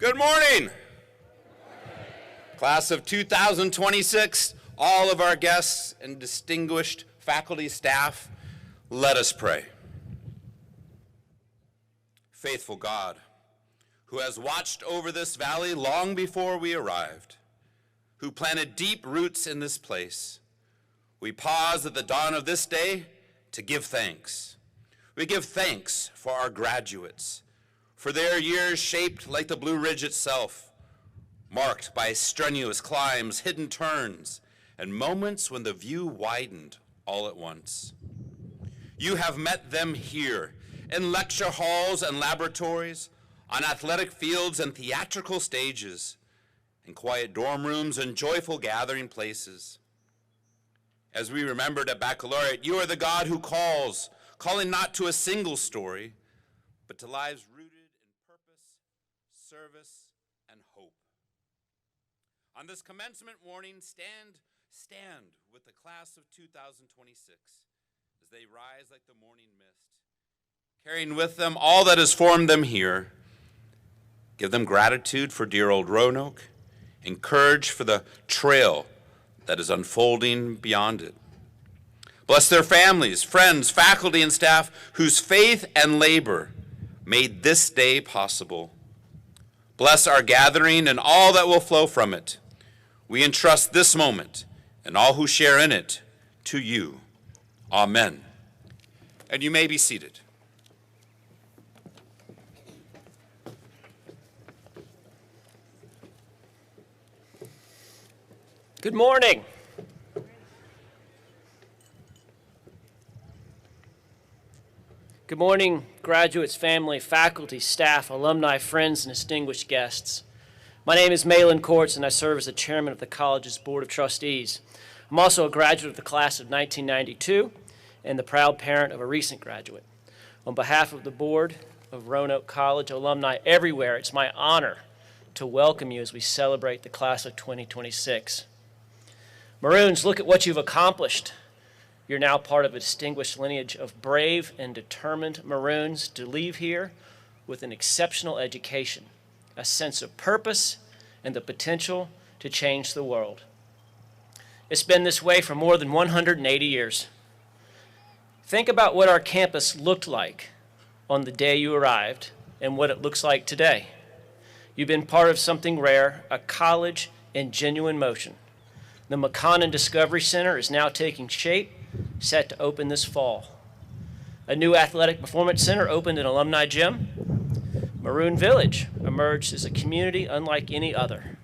Good morning. Class of 2026, all of our guests and distinguished faculty staff, let us pray. Faithful God, who has watched over this valley long before we arrived, who planted deep roots in this place, we pause at the dawn of this day to give thanks. We give thanks for our graduates, for their years shaped like the Blue Ridge itself, marked by strenuous climbs, hidden turns, and moments when the view widened all at once. You have met them here, in lecture halls and laboratories, on athletic fields and theatrical stages, in quiet dorm rooms and joyful gathering places. As we remembered at baccalaureate, you are the God who calls, calling not to a single story, but to lives rooted in purpose, service, and hope. On this commencement morning, stand with the class of 2026 as they rise like the morning mist, carrying with them all that has formed them here. Give them gratitude for dear old Roanoke, and courage for the trail that is unfolding beyond it. Bless their families, friends, faculty, and staff whose faith and labor made this day possible. Bless our gathering and all that will flow from it. We entrust this moment and all who share in it to you. Amen. And you may be seated. Good morning. Good morning, graduates, family, faculty, staff, alumni, friends, and distinguished guests. My name is Malin Courts, and I serve as the chairman of the college's Board of Trustees. I'm also a graduate of the class of 1992 and the proud parent of a recent graduate. On behalf of the board of Roanoke College alumni everywhere, it's my honor to welcome you as we celebrate the class of 2026. Maroons, look at what you've accomplished. You're now part of a distinguished lineage of brave and determined Maroons to leave here with an exceptional education, a sense of purpose, and the potential to change the world. It's been this way for more than 180 years. Think about what our campus looked like on the day you arrived and what it looks like today. You've been part of something rare, a college in genuine motion. The McConnon Discovery Center is now taking shape, set to open this fall. A new athletic performance center opened in Alumni Gym. Maroon Village emerged as a community unlike any other.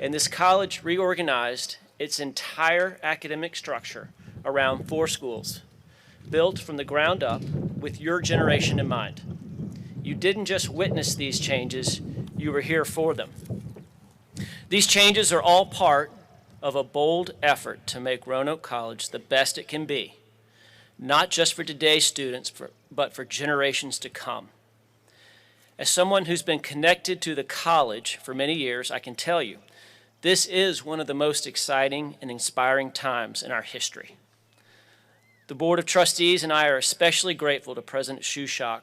And this college reorganized its entire academic structure around 4 schools, built from the ground up with your generation in mind. You didn't just witness these changes, you were here for them. These changes are all part of a bold effort to make Roanoke College the best it can be, not just for today's students, but for generations to come. As someone who's been connected to the college for many years, I can tell you, this is one of the most exciting and inspiring times in our history. The Board of Trustees and I are especially grateful to President Shushak,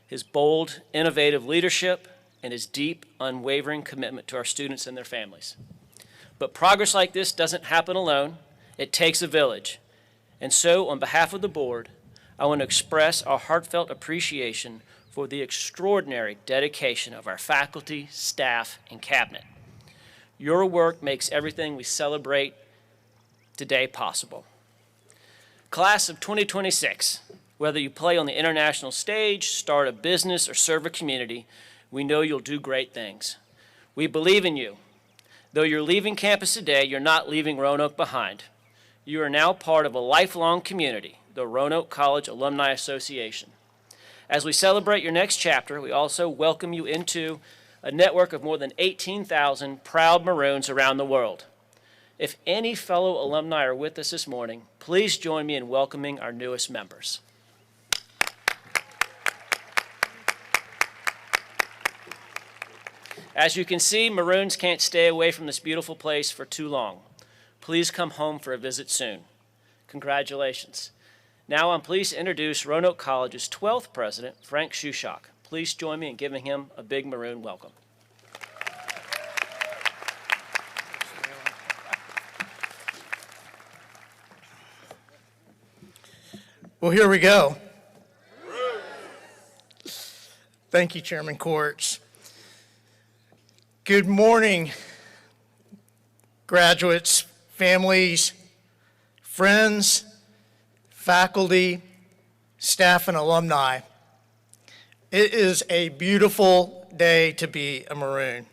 his bold, innovative leadership, and his deep, unwavering commitment to our students and their families. But progress like this doesn't happen alone. It takes a village. And so, on behalf of the board, I want to express our heartfelt appreciation for the extraordinary dedication of our faculty, staff, and cabinet. Your work makes everything we celebrate today possible. Class of 2026, whether you play on the international stage, start a business, or serve a community, we know you'll do great things. We believe in you. Though you're leaving campus today, you're not leaving Roanoke behind. You are now part of a lifelong community, the Roanoke College Alumni Association. As we celebrate your next chapter, we also welcome you into a network of more than 18,000 proud Maroons around the world. If any fellow alumni are with us this morning, please join me in welcoming our newest members. As you can see, Maroons can't stay away from this beautiful place for too long. Please come home for a visit soon. Congratulations. Now I'm pleased to introduce Roanoke College's 12th president, Frank Shushak. Please join me in giving him a big Maroon welcome. Well, here we go. Thank you, Chairman Courts. Good morning, graduates, families, friends, faculty, staff, and alumni. It is a beautiful day to be a Maroon.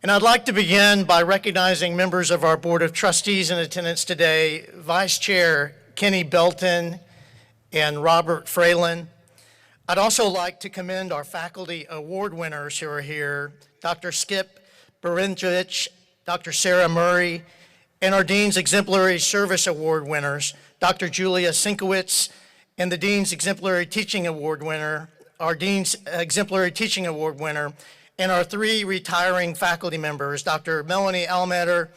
And I'd like to begin by recognizing members of our Board of Trustees in attendance today, Vice Chair Kenny Belton and Robert Fralin. I'd also like to commend our faculty award winners who are here, Dr. Skip Berendrich, Dr. Sarah Murray, and our Dean's Exemplary Service Award winners, Dr. Julia Sinkowitz, and the Dean's Exemplary Teaching Award winner, our Dean's Exemplary Teaching Award winner, and our three retiring faculty members, Dr. Melanie Almeter,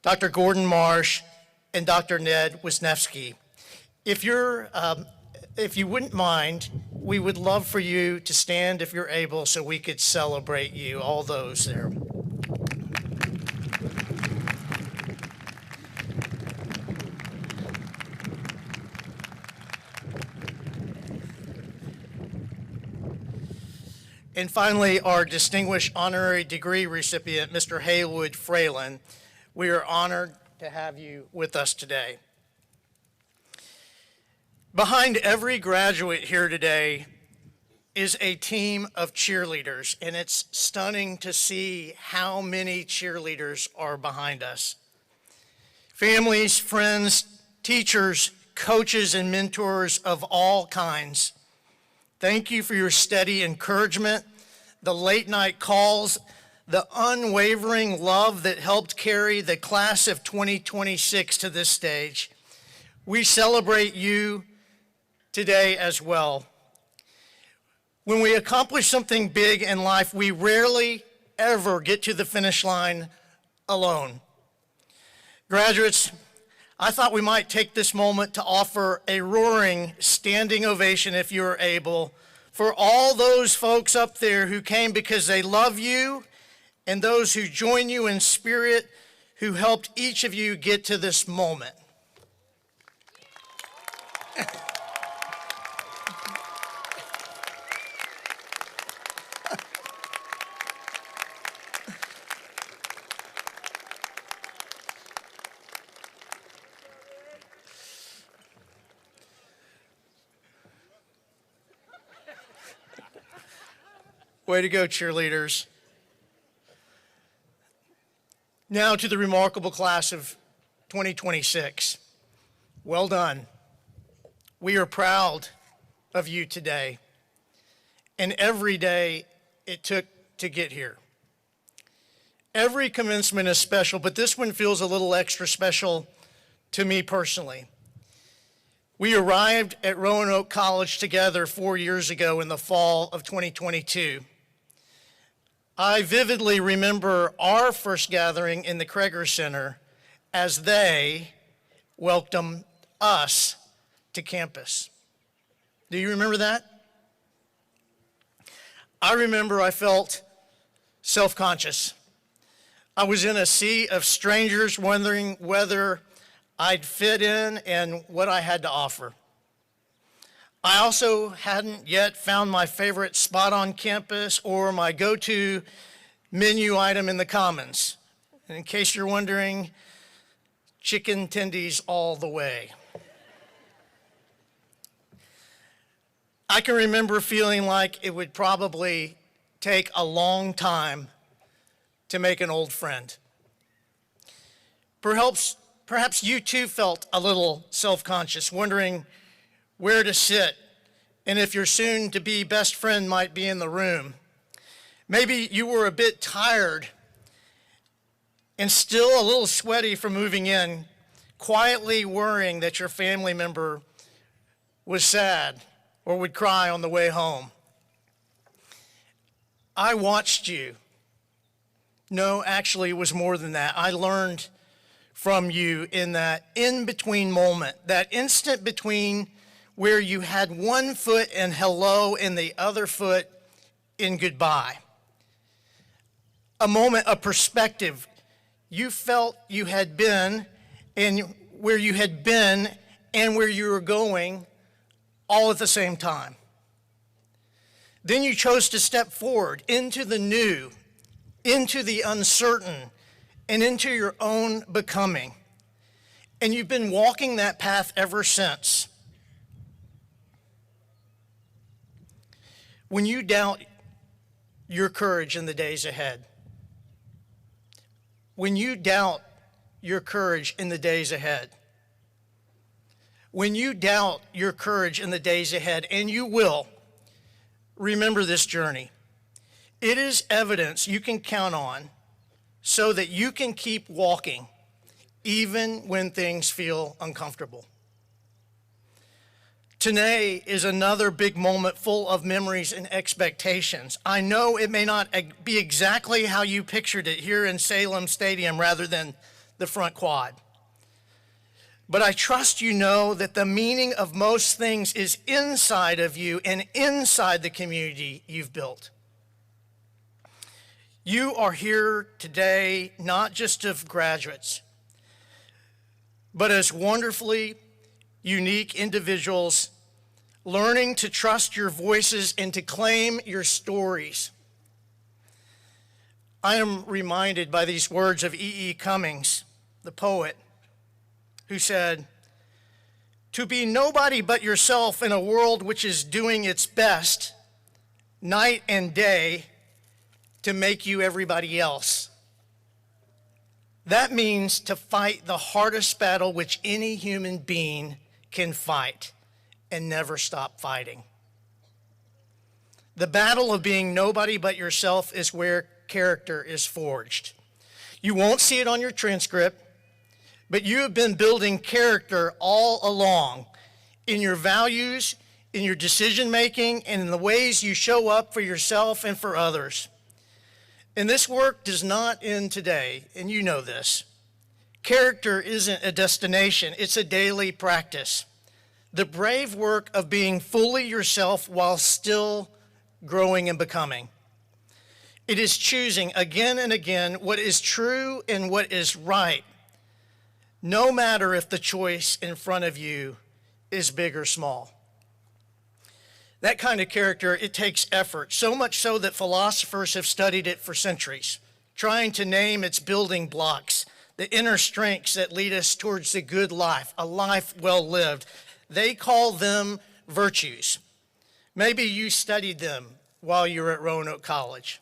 Dr. Gordon Marsh, and Dr. Ned Wisniewski. If you wouldn't mind, we would love for you to stand if you're able so we could celebrate you, all those there. And finally, our distinguished honorary degree recipient, Mr. Haywood Fralin. We are honored to have you with us today. Behind every graduate here today is a team of cheerleaders, and it's stunning to see how many cheerleaders are behind us. Families, friends, teachers, coaches, and mentors of all kinds. Thank you for your steady encouragement, the late night calls, the unwavering love that helped carry the class of 2026 to this stage. We celebrate you today as well. When we accomplish something big in life, we rarely ever get to the finish line alone. Graduates, I thought we might take this moment to offer a roaring standing ovation, if you're able, for all those folks up there who came because they love you and those who join you in spirit who helped each of you get to this moment. Way to go, cheerleaders. Now to the remarkable class of 2026. Well done. We are proud of you today and every day it took to get here. Every commencement is special, but this one feels a little extra special to me personally. We arrived at Roanoke College together 4 years ago in the fall of 2022. I vividly remember our first gathering in the Kreger Center as they welcomed us to campus. Do you remember that? I remember I felt self-conscious. I was in a sea of strangers wondering whether I'd fit in and what I had to offer. I also hadn't yet found my favorite spot on campus or my go-to menu item in the Commons. And in case you're wondering, chicken tendies all the way. I can remember feeling like it would probably take a long time to make an old friend. Perhaps you too felt a little self-conscious, wondering where to sit, and if your soon-to-be best friend might be in the room. Maybe you were a bit tired and still a little sweaty from moving in, quietly worrying that your family member was sad or would cry on the way home. I watched you. No, actually, it was more than that. I learned from you in that in-between moment, that instant between where you had one foot in hello and the other foot in goodbye. A moment of perspective. You felt you had been, and where you had been and where you were going all at the same time. Then you chose to step forward into the new, into the uncertain, and into your own becoming. And you've been walking that path ever since. When you doubt your courage in the days ahead, when you doubt your courage in the days ahead, when you doubt your courage in the days ahead, and you will, remember this journey. It is evidence you can count on so that you can keep walking even when things feel uncomfortable. Today is another big moment full of memories and expectations. I know it may not be exactly how you pictured it here in Salem Stadium rather than the front quad. But I trust you know that the meaning of most things is inside of you and inside the community you've built. You are here today not just as graduates, but as wonderfully unique individuals learning to trust your voices and to claim your stories. I am reminded by these words of E.E. Cummings, the poet, who said, "To be nobody but yourself in a world which is doing its best, night and day, to make you everybody else. That means to fight the hardest battle which any human being can fight and never stop fighting. The battle of being nobody but yourself is where character is forged. You won't see it on your transcript, but you have been building character all along in your values, in your decision making, and in the ways you show up for yourself and for others. And this work does not end today, and you know this. Character isn't a destination, it's a daily practice. The brave work of being fully yourself while still growing and becoming. It is choosing again and again what is true and what is right, no matter if the choice in front of you is big or small. That kind of character, it takes effort, so much so that philosophers have studied it for centuries, trying to name its building blocks, the inner strengths that lead us towards the good life, a life well lived. They call them virtues. Maybe you studied them while you were at Roanoke College.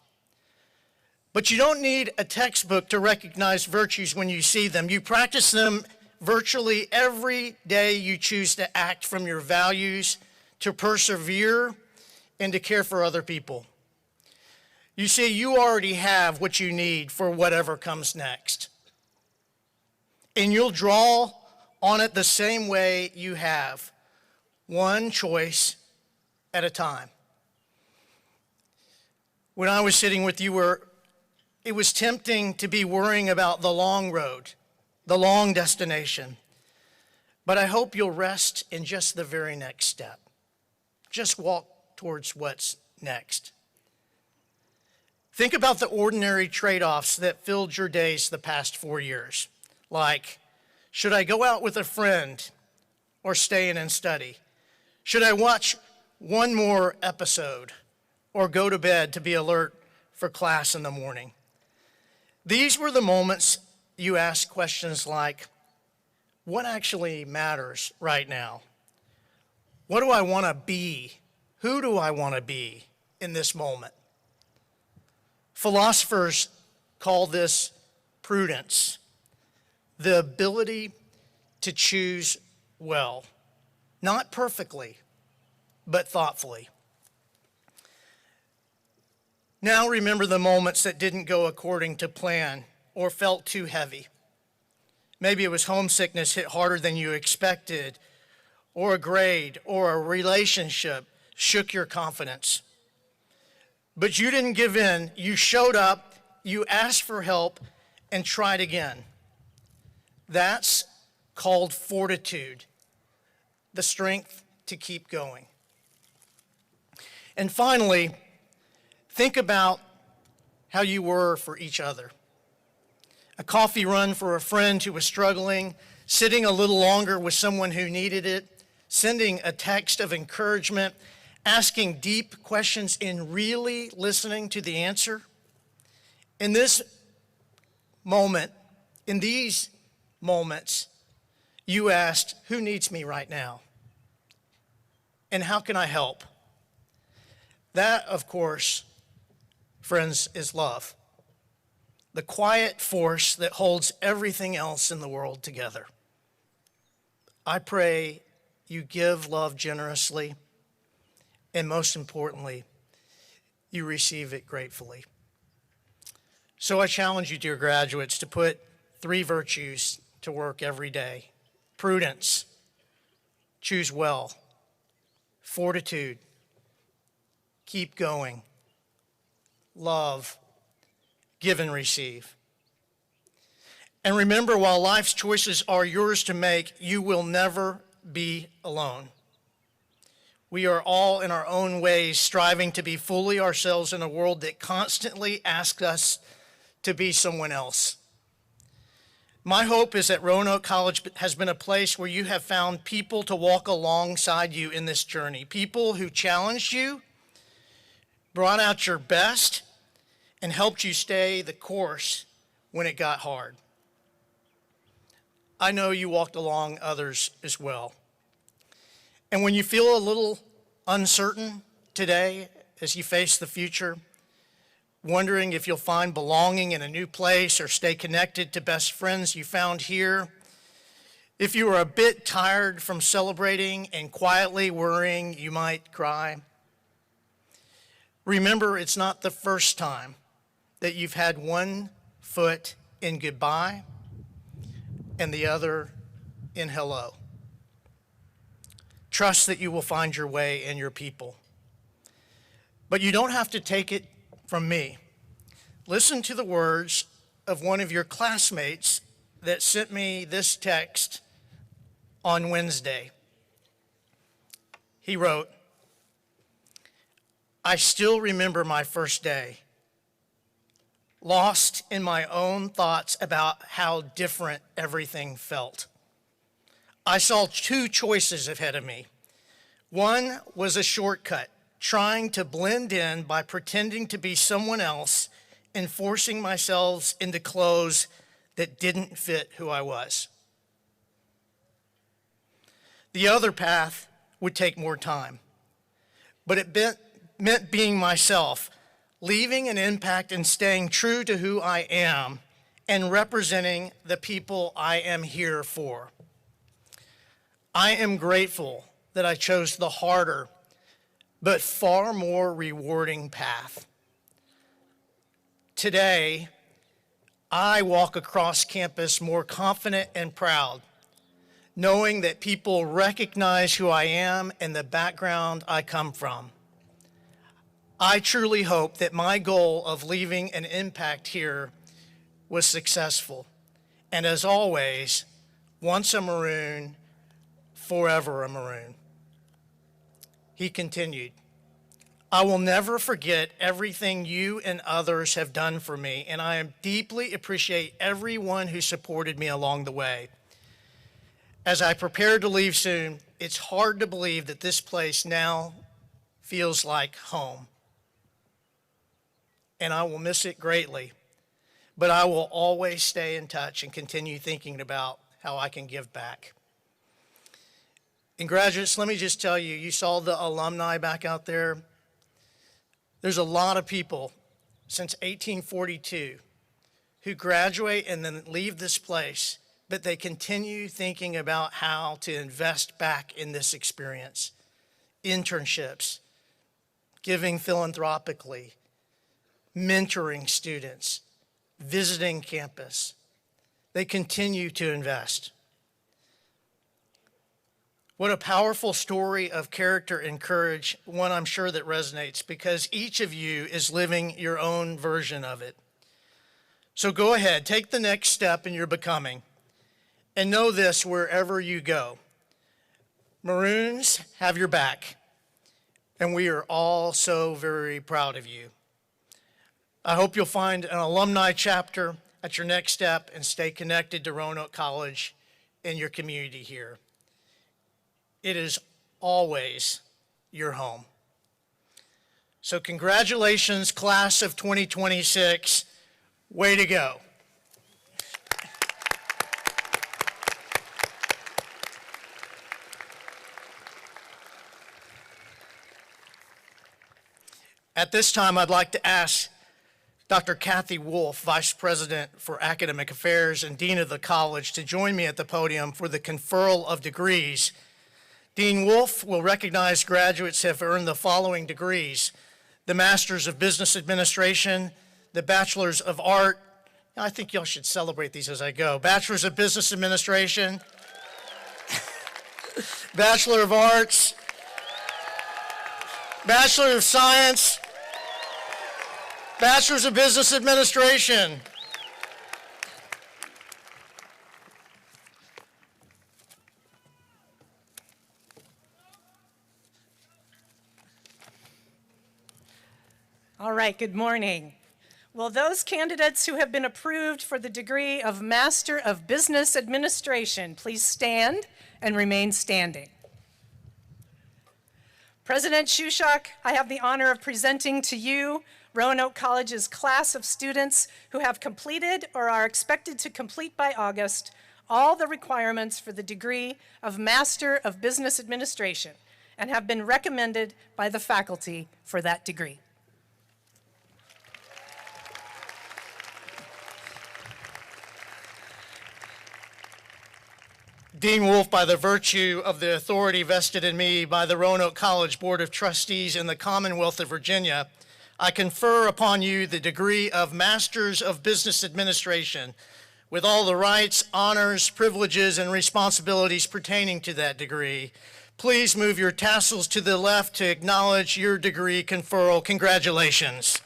But you don't need a textbook to recognize virtues when you see them. You practice them virtually every day you choose to act from your values, to persevere, and to care for other people. You see, you already have what you need for whatever comes next. And you'll draw on it the same way you have, one choice at a time. When I was sitting with you, it was tempting to be worrying about the long road, the long destination. But I hope you'll rest in just the very next step. Just walk towards what's next. Think about the ordinary trade-offs that filled your days the past 4 years. Like, should I go out with a friend or stay in and study? Should I watch one more episode or go to bed to be alert for class in the morning? These were the moments you asked questions like, what actually matters right now? What do I want to be? Who do I want to be in this moment? Philosophers call this prudence, the ability to choose well, not perfectly, but thoughtfully. Now remember the moments that didn't go according to plan or felt too heavy. Maybe it was homesickness hit harder than you expected, or a grade, or a relationship shook your confidence. But you didn't give in. You showed up, you asked for help, and tried again. That's called fortitude, the strength to keep going. And finally, think about how you were for each other. A coffee run for a friend who was struggling, sitting a little longer with someone who needed it, sending a text of encouragement, asking deep questions, and really listening to the answer. In this moment, in these moments, you asked, who needs me right now? And how can I help? That, of course, friends, is love. The quiet force that holds everything else in the world together. I pray you give love generously, and most importantly, you receive it gratefully. So I challenge you, dear graduates, to put 3 virtues to work every day. Prudence, choose well. Fortitude, keep going. Love, give and receive. And remember, while life's choices are yours to make, you will never be alone. We are all in our own ways striving to be fully ourselves in a world that constantly asks us to be someone else. My hope is that Roanoke College has been a place where you have found people to walk alongside you in this journey, people who challenged you, brought out your best, and helped you stay the course when it got hard. I know you walked along others as well. And when you feel a little uncertain today as you face the future, wondering if you'll find belonging in a new place or stay connected to best friends you found here, if you are a bit tired from celebrating and quietly worrying you might cry, remember it's not the first time that you've had one foot in goodbye and the other in hello. Trust that you will find your way and your people. But you don't have to take it from me. Listen to the words of one of your classmates that sent me this text on Wednesday. He wrote, I still remember my first day, lost in my own thoughts about how different everything felt. I saw 2 choices ahead of me. One was a shortcut, trying to blend in by pretending to be someone else and forcing myself into clothes that didn't fit who I was. The other path would take more time, but it meant being myself, leaving an impact and staying true to who I am and representing the people I am here for. I am grateful that I chose the harder but far more rewarding path. Today, I walk across campus more confident and proud, knowing that people recognize who I am and the background I come from. I truly hope that my goal of leaving an impact here was successful. And as always, once a Maroon, forever a Maroon. He continued, I will never forget everything you and others have done for me, and I deeply appreciate everyone who supported me along the way. As I prepare to leave soon, it's hard to believe that this place now feels like home. And I will miss it greatly, but I will always stay in touch and continue thinking about how I can give back. And graduates, let me just tell you, you saw the alumni back out there. There's a lot of people since 1842 who graduate and then leave this place, but they continue thinking about how to invest back in this experience. Internships, giving philanthropically, mentoring students, visiting campus. They continue to invest. What a powerful story of character and courage, one I'm sure that resonates because each of you is living your own version of it. So go ahead, take the next step in your becoming, and know this wherever you go. Maroons have your back, and we are all so very proud of you. I hope you'll find an alumni chapter at your next step and stay connected to Roanoke College and your community here. it is always your home. So congratulations, class of 2026. Way to go. At this time, I'd like to ask Dr. Kathy Wolf, Vice President for Academic Affairs and Dean of the College, to join me at the podium for the conferral of degrees. Dean Wolf will recognize graduates who have earned the following degrees: the Masters of Business Administration, the Bachelors of Art. I think y'all should celebrate these as I go. Bachelors of Business Administration, Bachelor of Arts, Bachelor of Science, Bachelors of Business Administration. All right, good morning. Will those candidates who have been approved for the degree of Master of Business Administration please stand and remain standing? President Shushak, I have the honor of presenting to you Roanoke College's class of students who have completed or are expected to complete by August all the requirements for the degree of Master of Business Administration and have been recommended by the faculty for that degree. Dean Wolf, by the virtue of the authority vested in me by the Roanoke College Board of Trustees in the Commonwealth of Virginia, I confer upon you the degree of Masters of Business Administration with all the rights, honors, privileges, and responsibilities pertaining to that degree. Please move your tassels to the left to acknowledge your degree conferral. Congratulations.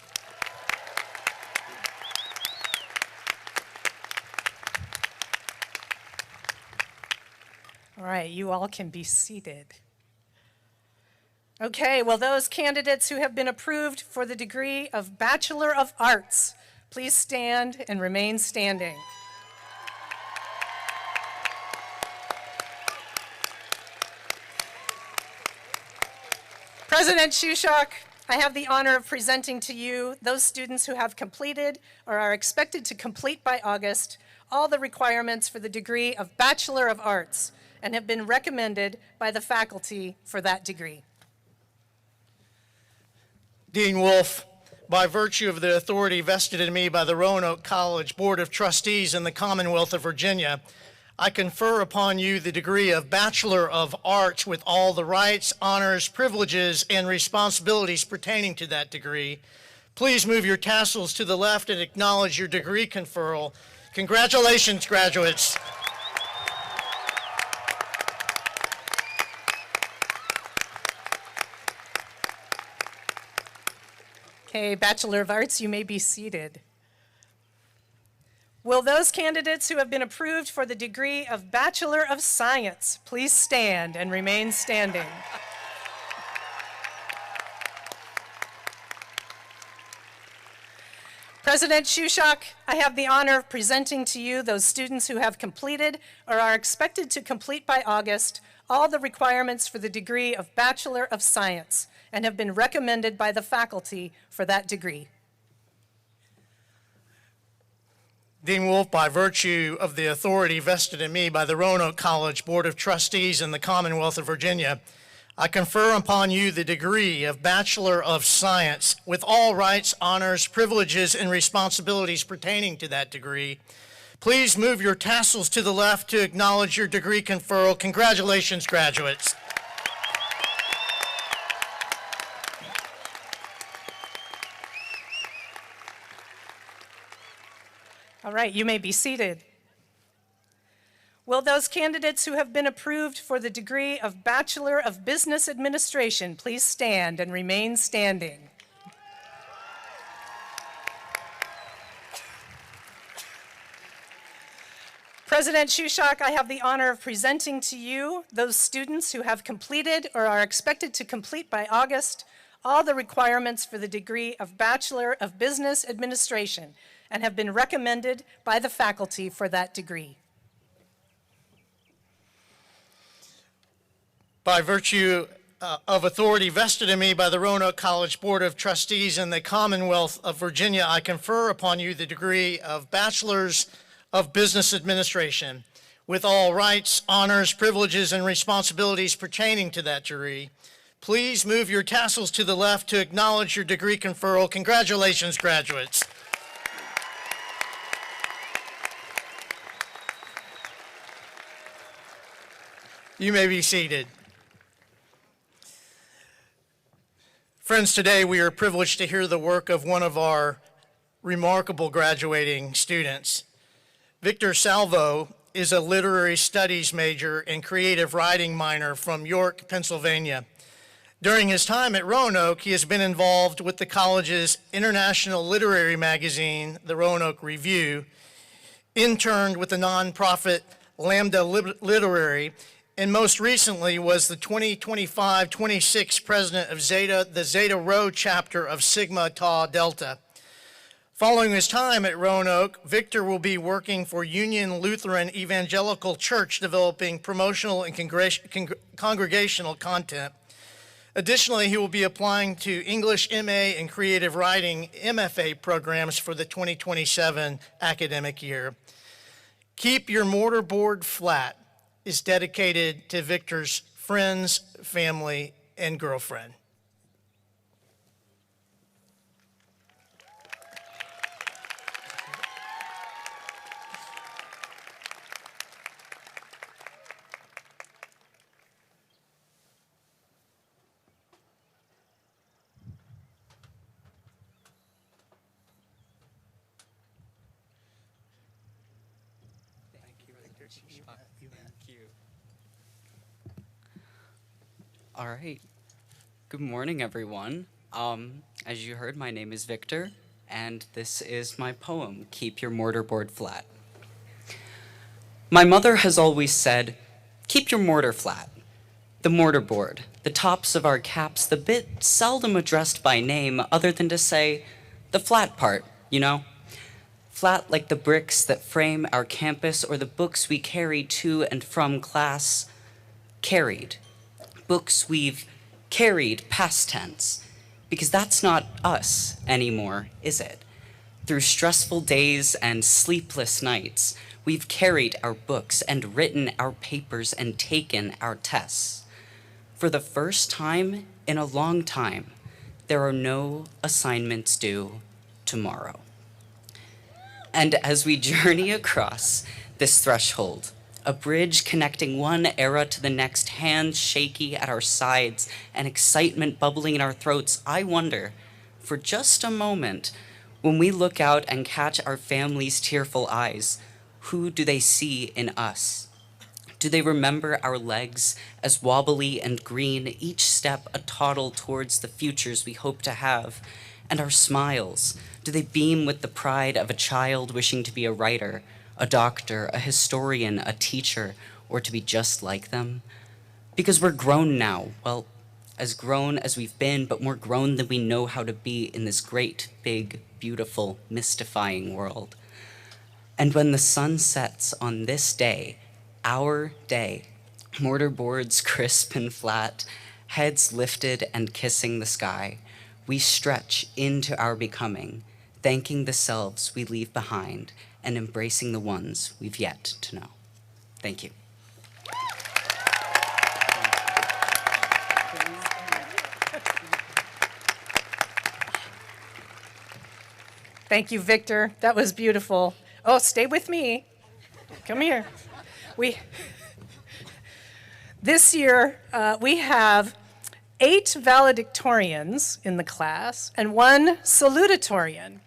All right, you all can be seated. Okay, well, those candidates who have been approved for the degree of Bachelor of Arts, please stand and remain standing. President Shushak, I have the honor of presenting to you those students who have completed or are expected to complete by August all the requirements for the degree of Bachelor of Arts and have been recommended by the faculty for that degree. Dean Wolf, by virtue of the authority vested in me by the Roanoke College Board of Trustees in the Commonwealth of Virginia, I confer upon you the degree of Bachelor of Arts with all the rights, honors, privileges, and responsibilities pertaining to that degree. Please move your tassels to the left and acknowledge your degree conferral. Congratulations, graduates. Okay, Bachelor of Arts, you may be seated. Will those candidates who have been approved for the degree of Bachelor of Science please stand and remain standing? President Shushak, I have the honor of presenting to you those students who have completed or are expected to complete by August all the requirements for the degree of Bachelor of Science and have been recommended by the faculty for that degree. Dean Wolf, by virtue of the authority vested in me by the Roanoke College Board of Trustees in the Commonwealth of Virginia, I confer upon you the degree of Bachelor of Science with all rights, honors, privileges, and responsibilities pertaining to that degree. Please move your tassels to the left to acknowledge your degree conferral. Congratulations, graduates. All right, you may be seated. Will those candidates who have been approved for the degree of Bachelor of Business Administration please stand and remain standing? President Shushak, I have the honor of presenting to you those students who have completed or are expected to complete by August all the requirements for the degree of Bachelor of Business Administration and have been recommended by the faculty for that degree. By virtue of authority vested in me by the Roanoke College Board of Trustees and the Commonwealth of Virginia, I confer upon you the degree of Bachelor's of Business Administration, with all rights, honors, privileges, and responsibilities pertaining to that degree. Please move your tassels to the left to acknowledge your degree conferral. Congratulations, graduates. You may be seated. Friends, today we are privileged to hear the work of one of our remarkable graduating students. Victor Salvo is a literary studies major and creative writing minor from York, Pennsylvania. During his time at Roanoke, he has been involved with the college's international literary magazine, the Roanoke Review, interned with the nonprofit Lambda Literary, and most recently was the 2025-26 president of the Zeta Rho chapter of Sigma Tau Delta. Following his time at Roanoke, Victor will be working for Union Lutheran Evangelical Church, developing promotional and congregational content. Additionally, he will be applying to English MA and Creative Writing MFA programs for the 2027 academic year. Keep Your Mortarboard Flat is dedicated to Victor's friends, family, and girlfriend. All right. Good morning, everyone. As you heard, my name is Victor, and this is my poem, Keep Your Mortarboard Flat. My mother has always said, keep your mortar flat. The mortarboard, the tops of our caps, the bit seldom addressed by name other than to say, the flat part, you know? Flat like the bricks that frame our campus or the books we carry to and from class. Carried. Books we've carried past tense, because that's not us anymore, is it? Through stressful days and sleepless nights, we've carried our books and written our papers and taken our tests. For the first time in a long time, there are no assignments due tomorrow. And as we journey across this threshold, a bridge connecting one era to the next, hands shaky at our sides and excitement bubbling in our throats, I wonder, for just a moment, when we look out and catch our family's tearful eyes, who do they see in us? Do they remember our legs as wobbly and green, each step a toddle towards the futures we hope to have? And our smiles, do they beam with the pride of a child wishing to be a writer, a doctor, a historian, a teacher, or to be just like them? Because we're grown now, well, as grown as we've been, but more grown than we know how to be in this great, big, beautiful, mystifying world. And when the sun sets on this day, our day, mortarboards crisp and flat, heads lifted and kissing the sky, we stretch into our becoming, thanking the selves we leave behind and embracing the ones we've yet to know. Thank you. Thank you, Victor. That was beautiful. Oh, stay with me. Come here. This year, we have 8 valedictorians in the class and 1 salutatorian.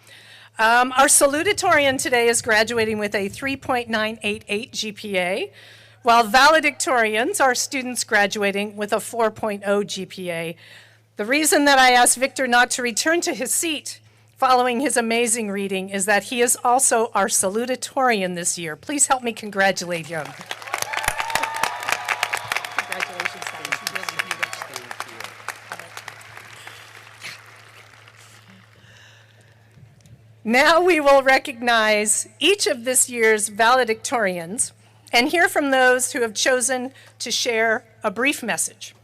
Our salutatorian today is graduating with a 3.988 GPA, while valedictorians are students graduating with a 4.0 GPA. The reason that I asked Victor not to return to his seat following his amazing reading is that he is also our salutatorian this year. Please help me congratulate him. Congratulations, Now we will recognize each of this year's valedictorians and hear from those who have chosen to share a brief message.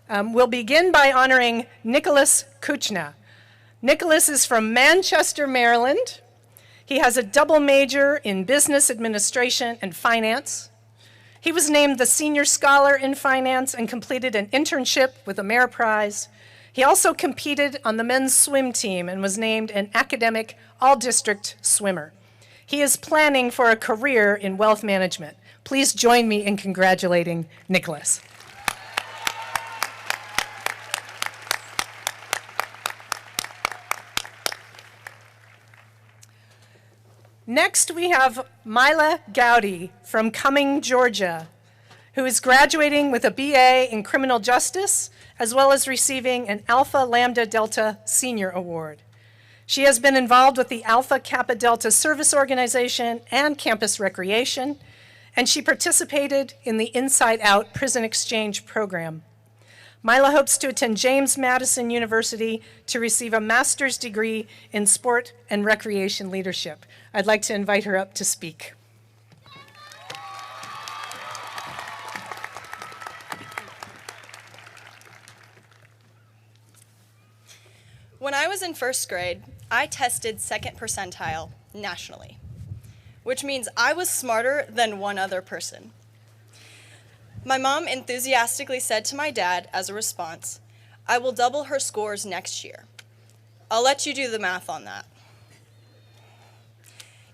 We'll begin by honoring Nicholas Kuchna. Nicholas is from Manchester, Maryland. He has a double major in business administration and finance. He was named the Senior Scholar in Finance and completed an internship with Ameriprise. He also competed on the men's swim team and was named an academic all-district swimmer. He is planning for a career in wealth management. Please join me in congratulating Nicholas. Next, we have Mila Gowdy from Cumming, Georgia, who is graduating with a BA in criminal justice, as well as receiving an Alpha Lambda Delta Senior Award. She has been involved with the Alpha Kappa Delta Service Organization and Campus Recreation, and she participated in the Inside Out Prison Exchange Program. Mila hopes to attend James Madison University to receive a master's degree in sport and recreation leadership. I'd like to invite her up to speak. When I was in first grade, I tested second percentile nationally, which means I was smarter than one other person. My mom enthusiastically said to my dad as a response, "I will double her scores next year. I'll let you do the math on that."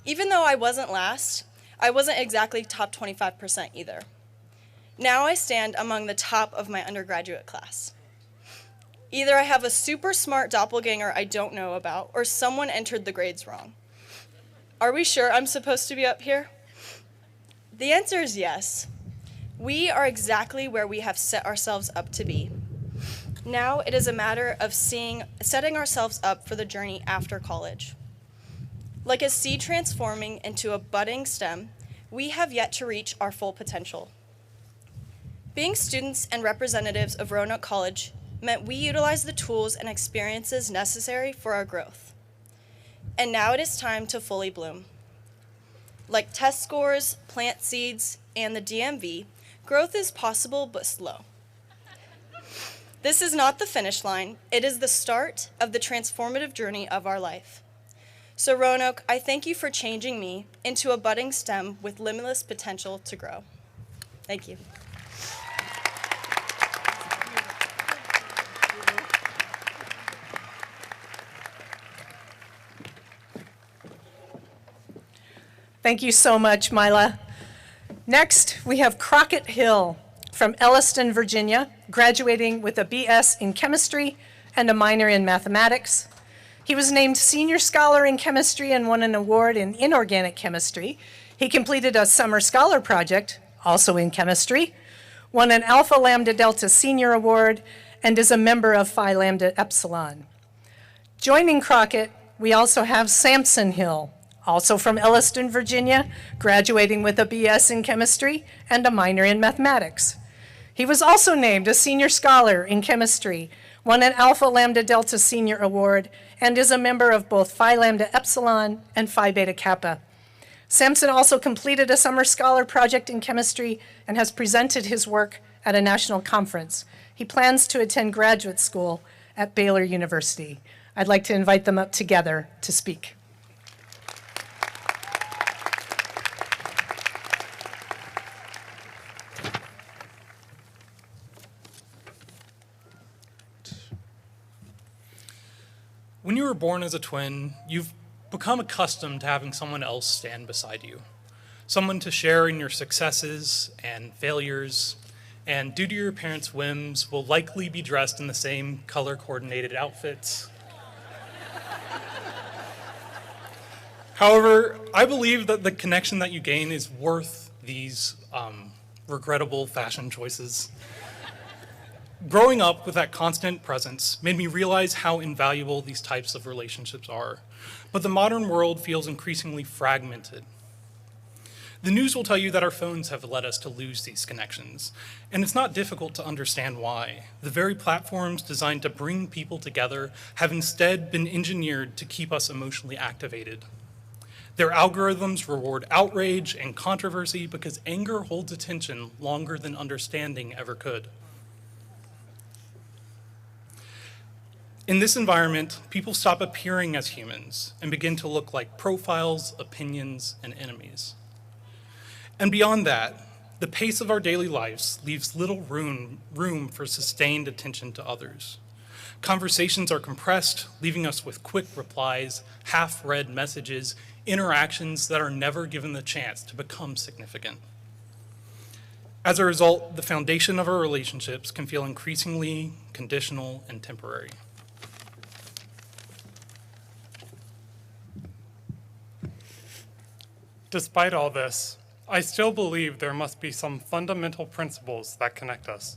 Even though I wasn't last, I wasn't exactly top 25% either. Now I stand among the top of my undergraduate class. Either I have a super smart doppelganger I don't know about, or someone entered the grades wrong. Are we sure I'm supposed to be up here? The answer is yes. We are exactly where we have set ourselves up to be. Now it is a matter of setting ourselves up for the journey after college. Like a seed transforming into a budding stem, we have yet to reach our full potential. Being students and representatives of Roanoke College meant we utilized the tools and experiences necessary for our growth. And now it is time to fully bloom. Like test scores, plant seeds, and the DMV, growth is possible but slow. This is not the finish line, it is the start of the transformative journey of our life. So Roanoke, I thank you for changing me into a budding stem with limitless potential to grow. Thank you. Thank you so much, Mila. Next, we have Crockett Hill from Elliston, Virginia, graduating with a BS in chemistry and a minor in mathematics. He was named Senior Scholar in Chemistry and won an award in inorganic chemistry. He completed a summer scholar project, also in chemistry, won an Alpha Lambda Delta Senior Award, and is a member of Phi Lambda Epsilon. Joining Crockett, we also have Sampson Hill, also from Elliston, Virginia, graduating with a BS in chemistry and a minor in mathematics. He was also named a Senior Scholar in Chemistry, won an Alpha Lambda Delta Senior Award, and is a member of both Phi Lambda Epsilon and Phi Beta Kappa. Sampson also completed a summer scholar project in chemistry and has presented his work at a national conference. He plans to attend graduate school at Baylor University. I'd like to invite them up together to speak. When you were born as a twin, you've become accustomed to having someone else stand beside you. Someone to share in your successes and failures, and due to your parents' whims, will likely be dressed in the same color-coordinated outfits. However, I believe that the connection that you gain is worth these regrettable fashion choices. Growing up with that constant presence made me realize how invaluable these types of relationships are, but the modern world feels increasingly fragmented. The news will tell you that our phones have led us to lose these connections, and it's not difficult to understand why. The very platforms designed to bring people together have instead been engineered to keep us emotionally activated. Their algorithms reward outrage and controversy because anger holds attention longer than understanding ever could. In this environment, people stop appearing as humans and begin to look like profiles, opinions, and enemies. And beyond that, the pace of our daily lives leaves little room for sustained attention to others. Conversations are compressed, leaving us with quick replies, half-read messages, interactions that are never given the chance to become significant. As a result, the foundation of our relationships can feel increasingly conditional and temporary. Despite all this, I still believe there must be some fundamental principles that connect us.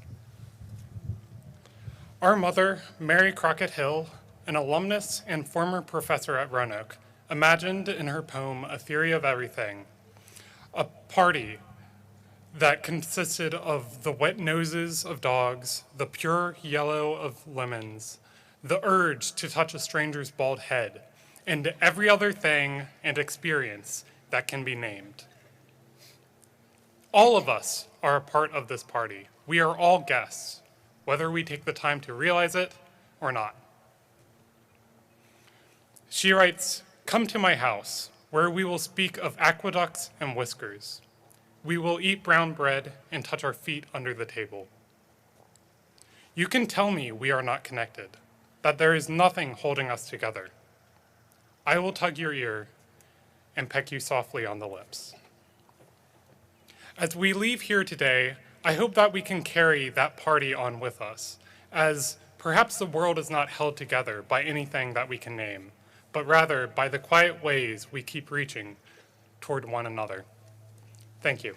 Our mother, Mary Crockett Hill, an alumnus and former professor at Roanoke, imagined in her poem A Theory of Everything, a party that consisted of the wet noses of dogs, the pure yellow of lemons, the urge to touch a stranger's bald head, and every other thing and experience that can be named. All of us are a part of this party. We are all guests, whether we take the time to realize it or not. She writes, "Come to my house, where we will speak of aqueducts and whiskers. We will eat brown bread and touch our feet under the table. You can tell me we are not connected, that there is nothing holding us together. I will tug your ear and peck you softly on the lips." As we leave here today, I hope that we can carry that party on with us, as perhaps the world is not held together by anything that we can name, but rather by the quiet ways we keep reaching toward one another. Thank you.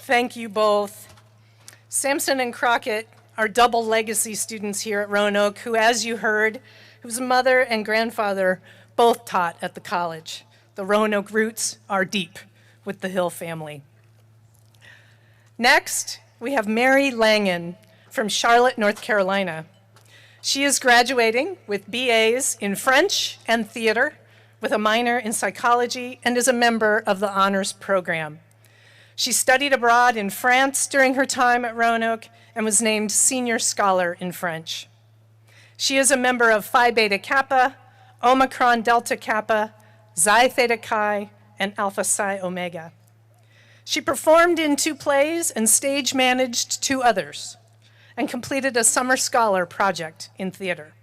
Thank you both. Sampson and Crockett are double legacy students here at Roanoke who, as you heard, whose mother and grandfather both taught at the college. The Roanoke roots are deep with the Hill family. Next, we have Mary Langen from Charlotte, North Carolina. She is graduating with BAs in French and theater with a minor in psychology and is a member of the honors program. She studied abroad in France during her time at Roanoke and was named Senior Scholar in French. She is a member of Phi Beta Kappa, Omicron Delta Kappa, Xi Theta Chi, and Alpha Psi Omega. She performed in 2 plays and stage managed 2 others and completed a summer scholar project in theater.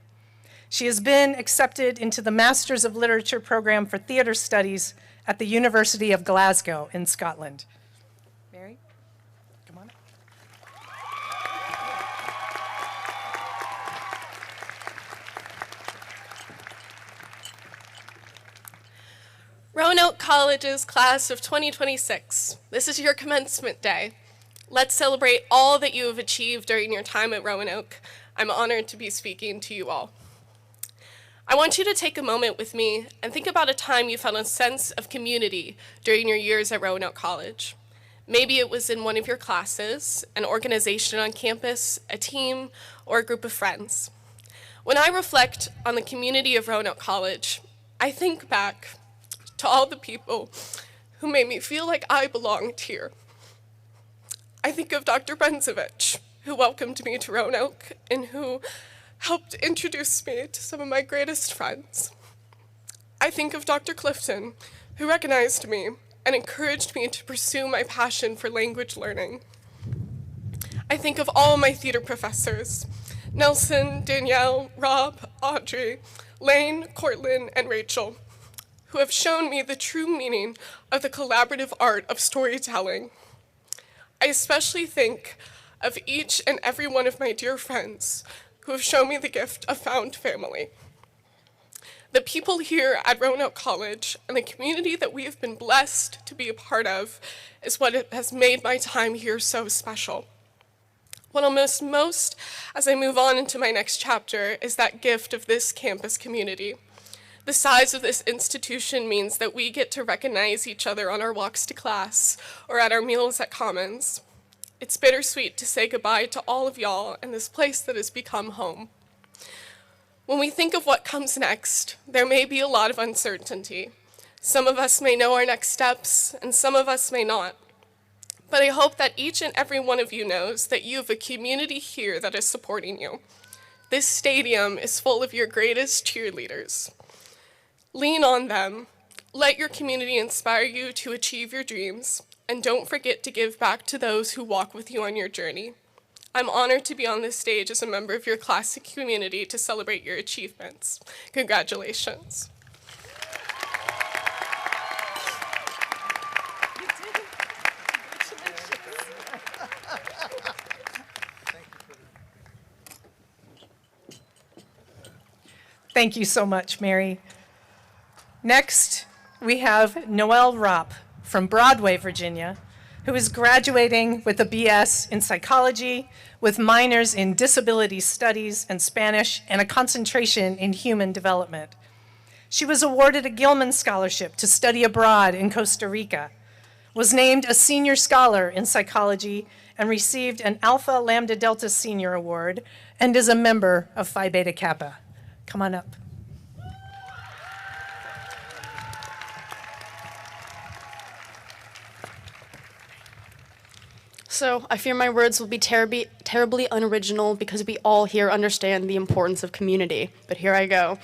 She has been accepted into the Masters of Literature program for theater studies at the University of Glasgow in Scotland. Mary, come on up. Roanoke College's class of 2026, this is your commencement day. Let's celebrate all that you have achieved during your time at Roanoke. I'm honored to be speaking to you all. I want you to take a moment with me and think about a time you felt a sense of community during your years at Roanoke College. Maybe it was in one of your classes, an organization on campus, a team, or a group of friends. When I reflect on the community of Roanoke College, I think back to all the people who made me feel like I belonged here. I think of Dr. Brenzovich, who welcomed me to Roanoke and who helped introduce me to some of my greatest friends. I think of Dr. Clifton, who recognized me and encouraged me to pursue my passion for language learning. I think of all my theater professors, Nelson, Danielle, Rob, Audrey, Lane, Cortland, and Rachel, who have shown me the true meaning of the collaborative art of storytelling. I especially think of each and every one of my dear friends who have shown me the gift of found family. The people here at Roanoke College and the community that we have been blessed to be a part of is what has made my time here so special. What I'll miss most as I move on into my next chapter is that gift of this campus community. The size of this institution means that we get to recognize each other on our walks to class or at our meals at Commons. It's bittersweet to say goodbye to all of y'all and this place that has become home. When we think of what comes next, there may be a lot of uncertainty. Some of us may know our next steps, and some of us may not. But I hope that each and every one of you knows that you have a community here that is supporting you. This stadium is full of your greatest cheerleaders. Lean on them, let your community inspire you to achieve your dreams, and don't forget to give back to those who walk with you on your journey. I'm honored to be on this stage as a member of your classic community to celebrate your achievements. Congratulations. Thank you so much, Mary. Next, we have Noelle Ropp from Broadway, Virginia, who is graduating with a BS in psychology with minors in disability studies and Spanish and a concentration in human development. She was awarded a Gilman Scholarship to study abroad in Costa Rica, was named a senior scholar in psychology and received an Alpha Lambda Delta Senior Award and is a member of Phi Beta Kappa. Come on up. So I fear my words will be terribly unoriginal because we all here understand the importance of community, but here I go.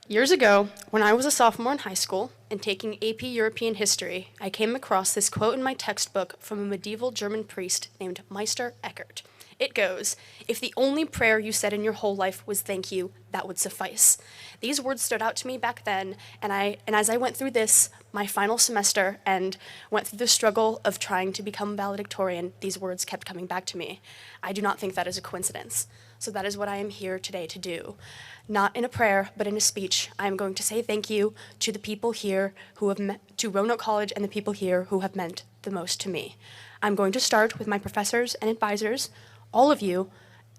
Years ago, when I was a sophomore in high school and taking AP European history, I came across this quote in my textbook from a medieval German priest named Meister Eckhart. It goes, "If the only prayer you said in your whole life was thank you, that would suffice." These words stood out to me back then, and as I went through my final semester, and went through the struggle of trying to become valedictorian, these words kept coming back to me. I do not think that is a coincidence. So that is what I am here today to do. Not in a prayer, but in a speech, I am going to say thank you to the people here to Roanoke College and the people here who have meant the most to me. I'm going to start with my professors and advisors, all of you,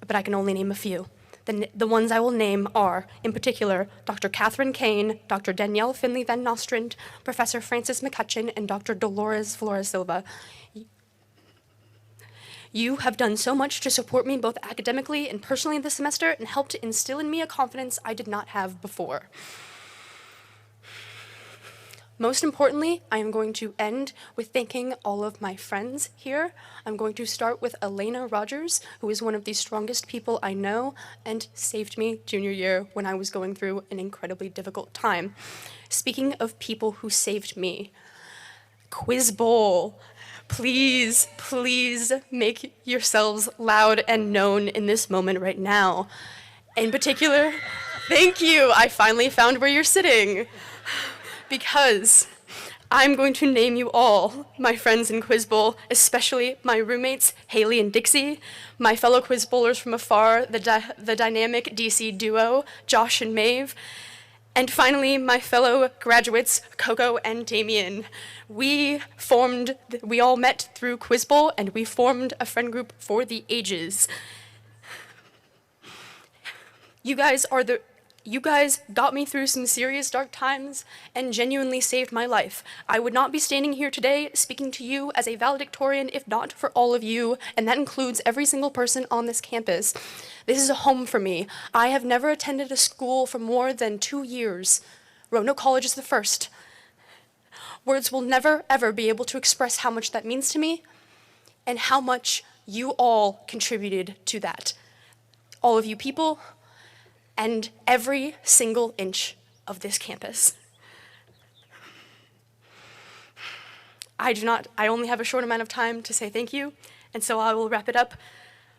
but I can only name a few. The ones I will name are, in particular, Dr. Catherine Kane, Dr. Danielle Finley Van Nostrand, Professor Francis McCutcheon, and Dr. Dolores Flores Silva. You have done so much to support me both academically and personally this semester and helped to instill in me a confidence I did not have before. Most importantly, I am going to end with thanking all of my friends here. I'm going to start with Elena Rogers, who is one of the strongest people I know and saved me junior year when I was going through an incredibly difficult time. Speaking of people who saved me, Quiz Bowl. Please, please make yourselves loud and known in this moment right now. In particular, thank you. I finally found where you're sitting. Because I'm going to name you all my friends in Quiz Bowl, especially my roommates, Haley and Dixie, my fellow Quiz Bowlers from afar, the dynamic DC duo, Josh and Maeve, and finally, my fellow graduates, Coco and Damien. We all met through Quiz Bowl, and we formed a friend group for the ages. You guys got me through some serious dark times and genuinely saved my life. I would not be standing here today speaking to you as a valedictorian if not for all of you, and that includes every single person on this campus. This is a home for me. I have never attended a school for more than 2 years. Roanoke College is the first. Words will never, ever be able to express how much that means to me and how much you all contributed to that. All of you people, and every single inch of this campus. I only have a short amount of time to say thank you, and so I will wrap it up.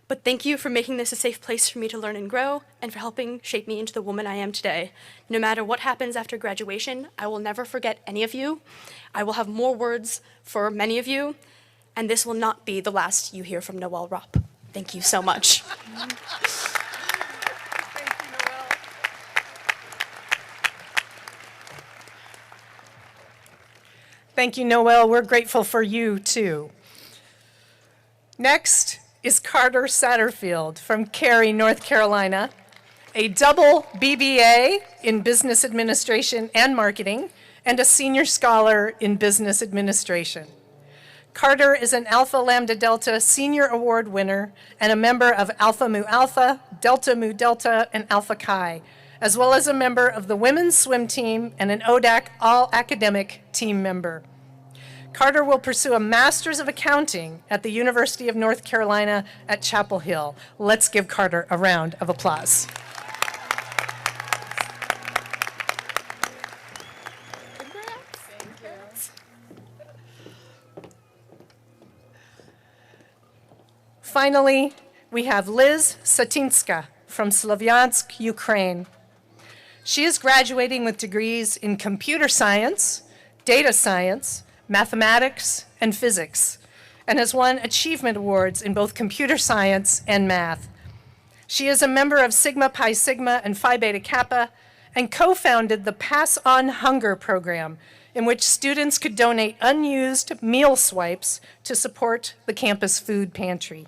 But thank you for making this a safe place for me to learn and grow, and for helping shape me into the woman I am today. No matter what happens after graduation, I will never forget any of you. I will have more words for many of you, and this will not be the last you hear from Noelle Ropp. Thank you so much. Thank you, Noelle. We're grateful for you, too. Next is Carter Satterfield from Cary, North Carolina, a double BBA in Business Administration and Marketing, and a Senior Scholar in Business Administration. Carter is an Alpha Lambda Delta Senior Award winner and a member of Alpha Mu Alpha, Delta Mu Delta, and Alpha Chi, as well as a member of the women's swim team and an ODAC all-academic team member. Carter will pursue a Master's of Accounting at the University of North Carolina at Chapel Hill. Let's give Carter a round of applause. Finally, we have Liz Satinska from Slavyansk, Ukraine. She is graduating with degrees in computer science, data science, mathematics, and physics, and has won achievement awards in both computer science and math. She is a member of Sigma Pi Sigma and Phi Beta Kappa, and co-founded the Pass On Hunger program, in which students could donate unused meal swipes to support the campus food pantry.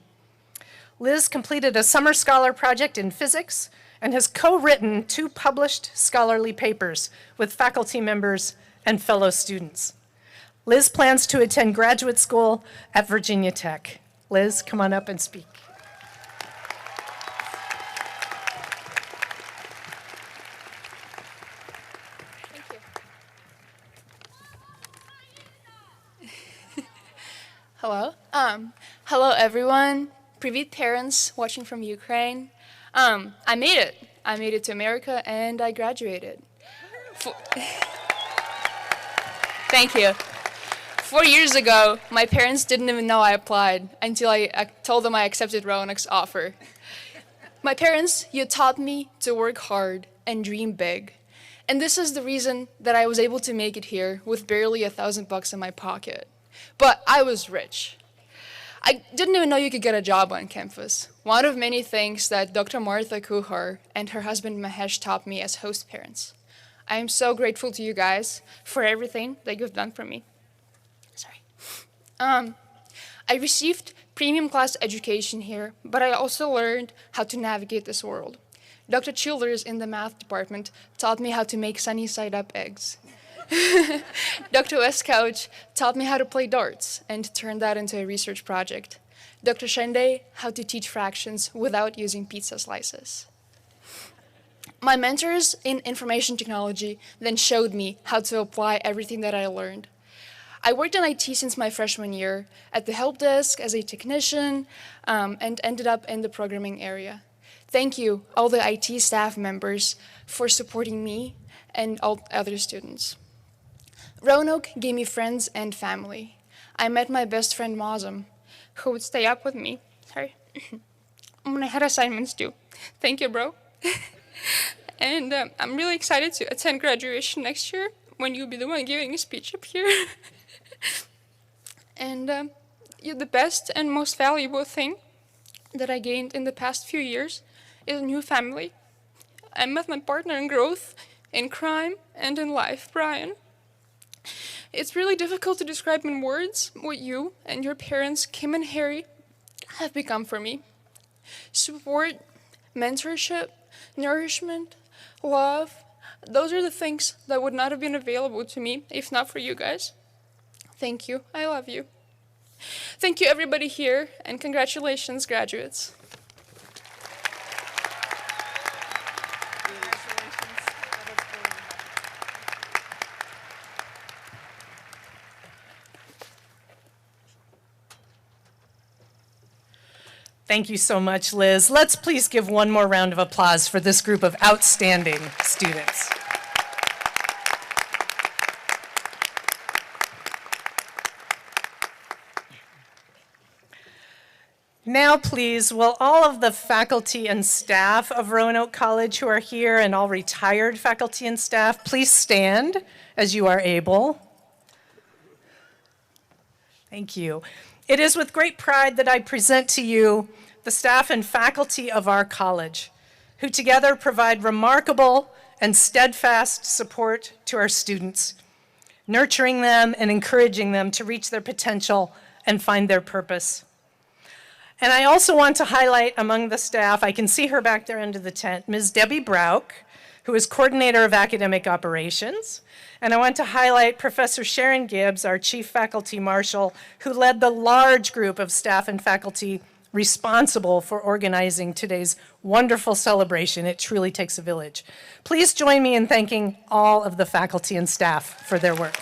Liz completed a summer scholar project in physics and has co-written 2 published scholarly papers with faculty members and fellow students. Liz plans to attend graduate school at Virginia Tech. Liz, come on up and speak. Hello. Hello, everyone. Привет, parents watching from Ukraine. I made it. I made it to America, and I graduated. Thank you. 4 years ago, my parents didn't even know I applied until I told them I accepted Roanoke's offer. My parents, you taught me to work hard and dream big. And this is the reason that I was able to make it here with barely $1,000 in my pocket. But I was rich. I didn't even know you could get a job on campus. One of many things that Dr. Martha Kuhar and her husband Mahesh taught me as host parents. I am so grateful to you guys for everything that you've done for me. Sorry. I received premium class education here, but I also learned how to navigate this world. Dr. Childers in the math department taught me how to make sunny side up eggs. Dr. Westcouch taught me how to play darts and turn that into a research project. Dr. Shende, how to teach fractions without using pizza slices. My mentors in information technology then showed me how to apply everything that I learned. I worked in IT since my freshman year at the help desk as a technician and ended up in the programming area. Thank you, all the IT staff members, for supporting me and all other students. Roanoke gave me friends and family. I met my best friend Mazam, who would stay up with me. Sorry. When I had assignments due. Thank you, bro. And I'm really excited to attend graduation next year when you'll be the one giving a speech up here. And you're the best and most valuable thing that I gained in the past few years is a new family. I met my partner in growth, in crime, and in life, Brian. It's really difficult to describe in words what you and your parents, Kim and Harry, have become for me. Support, mentorship, nourishment, love, those are the things that would not have been available to me if not for you guys. Thank you. I love you. Thank you, everybody here, and congratulations, graduates. Thank you so much, Liz. Let's please give one more round of applause for this group of outstanding students. Now, please, will all of the faculty and staff of Roanoke College who are here and all retired faculty and staff, please stand as you are able. Thank you. It is with great pride that I present to you the staff and faculty of our college, who together provide remarkable and steadfast support to our students, nurturing them and encouraging them to reach their potential and find their purpose. And I also want to highlight among the staff, I can see her back there under the tent, Ms. Debbie Brauch, who is Coordinator of Academic Operations. And I want to highlight Professor Sharon Gibbs, our Chief Faculty Marshal, who led the large group of staff and faculty responsible for organizing today's wonderful celebration. It truly takes a village. Please join me in thanking all of the faculty and staff for their work.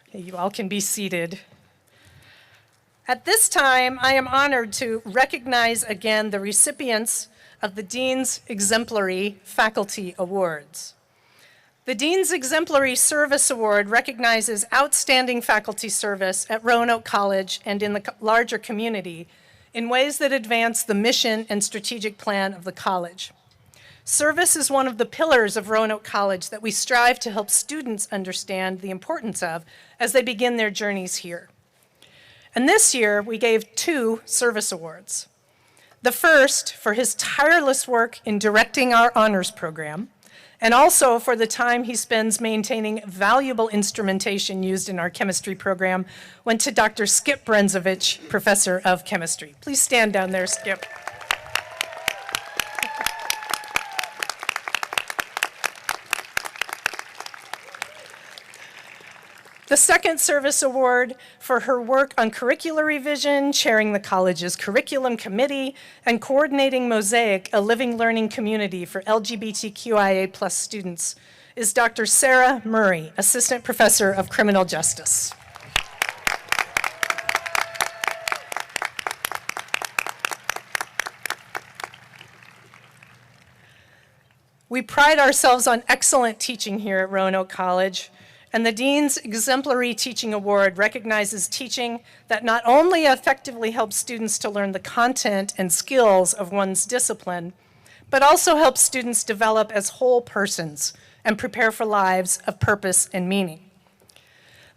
Okay, you all can be seated. At this time, I am honored to recognize again the recipients of the Dean's Exemplary Faculty Awards. The Dean's Exemplary Service Award recognizes outstanding faculty service at Roanoke College and in the larger community in ways that advance the mission and strategic plan of the college. Service is one of the pillars of Roanoke College that we strive to help students understand the importance of as they begin their journeys here. And this year, we gave 2 service awards. The first for his tireless work in directing our honors program, and also for the time he spends maintaining valuable instrumentation used in our chemistry program, went to Dr. Skip Brenzovich, Professor of Chemistry. Please stand down there, Skip. The second service award for her work on curricular revision, chairing the college's curriculum committee, and coordinating Mosaic, a living learning community for LGBTQIA+ students, is Dr. Sarah Murray, Assistant Professor of Criminal Justice. We pride ourselves on excellent teaching here at Roanoke College. And the Dean's Exemplary Teaching Award recognizes teaching that not only effectively helps students to learn the content and skills of one's discipline, but also helps students develop as whole persons and prepare for lives of purpose and meaning.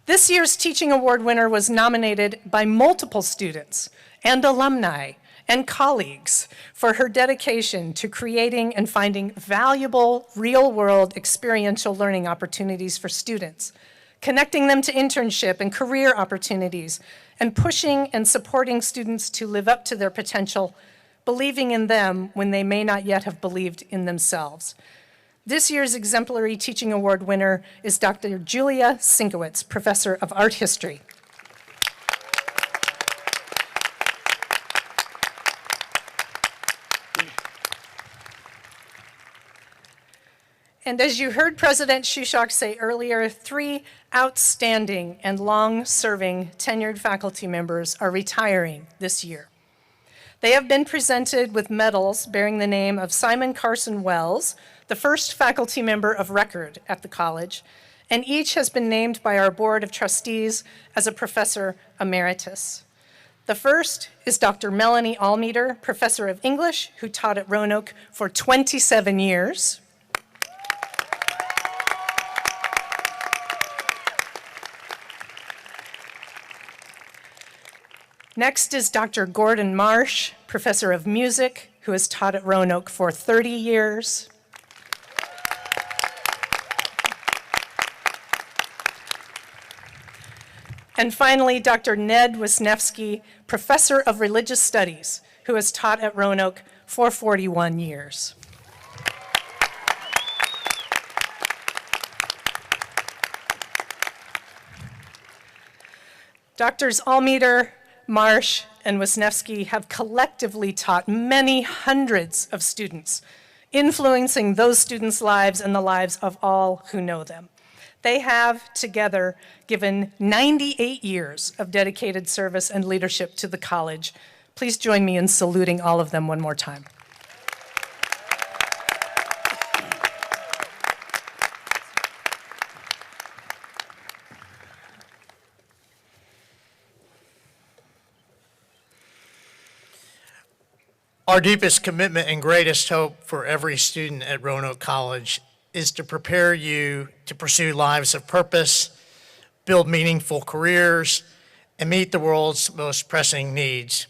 This year's Teaching Award winner was nominated by multiple students and alumni and colleagues for her dedication to creating and finding valuable, real-world experiential learning opportunities for students, connecting them to internship and career opportunities, and pushing and supporting students to live up to their potential, believing in them when they may not yet have believed in themselves. This year's Exemplary Teaching Award winner is Dr. Julia Sinkowitz, Professor of Art History. And as you heard President Shushok say earlier, 3 outstanding and long-serving tenured faculty members are retiring this year. They have been presented with medals bearing the name of Simon Carson Wells, the first faculty member of record at the college, and each has been named by our Board of Trustees as a Professor Emeritus. The first is Dr. Melanie Almeter, Professor of English, who taught at Roanoke for 27 years. Next is Dr. Gordon Marsh, Professor of Music, who has taught at Roanoke for 30 years. And finally, Dr. Ned Wisniewski, Professor of Religious Studies, who has taught at Roanoke for 41 years. Doctors Almeter, Marsh, and Wisniewski have collectively taught many hundreds of students, influencing those students' lives and the lives of all who know them. They have together given 98 years of dedicated service and leadership to the college. Please join me in saluting all of them one more time. Our deepest commitment and greatest hope for every student at Roanoke College is to prepare you to pursue lives of purpose, build meaningful careers, and meet the world's most pressing needs.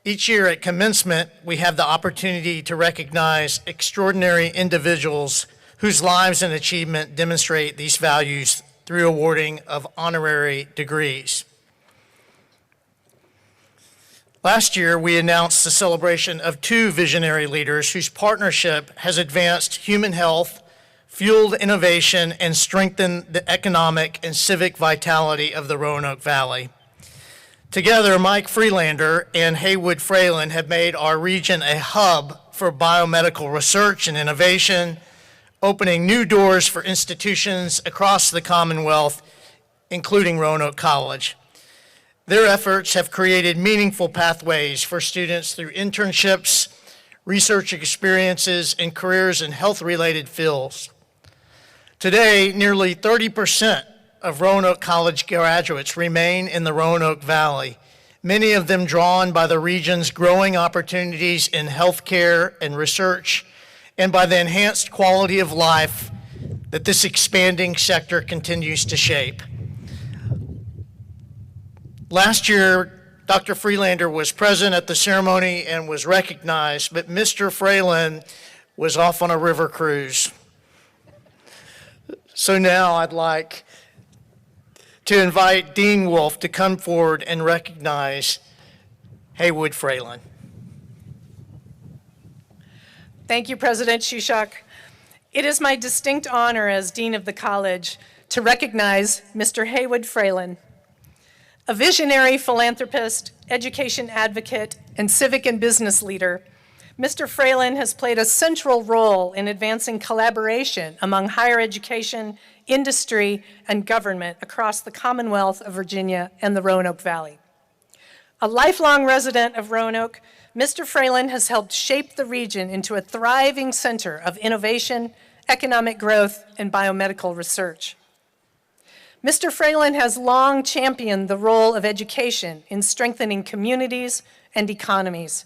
Each year at Commencement, we have the opportunity to recognize extraordinary individuals whose lives and achievement demonstrate these values through awarding of honorary degrees. Last year, we announced the celebration of 2 visionary leaders whose partnership has advanced human health, fueled innovation, and strengthened the economic and civic vitality of the Roanoke Valley. Together, Mike Freelander and Haywood Fralin have made our region a hub for biomedical research and innovation, opening new doors for institutions across the Commonwealth, including Roanoke College. Their efforts have created meaningful pathways for students through internships, research experiences, and careers in health-related fields. Today, nearly 30% of Roanoke College graduates remain in the Roanoke Valley, many of them drawn by the region's growing opportunities in healthcare and research, and by the enhanced quality of life that this expanding sector continues to shape. Last year, Dr. Freelander was present at the ceremony and was recognized, but Mr. Fralin was off on a river cruise. So now I'd like to invite Dean Wolf to come forward and recognize Haywood Fralin. Thank you, President Shushak. It is my distinct honor as Dean of the College to recognize Mr. Haywood Fralin. A visionary philanthropist, education advocate, and civic and business leader, Mr. Fralin has played a central role in advancing collaboration among higher education, industry, and government across the Commonwealth of Virginia and the Roanoke Valley. A lifelong resident of Roanoke, Mr. Fralin has helped shape the region into a thriving center of innovation, economic growth, and biomedical research. Mr. Fralin has long championed the role of education in strengthening communities and economies.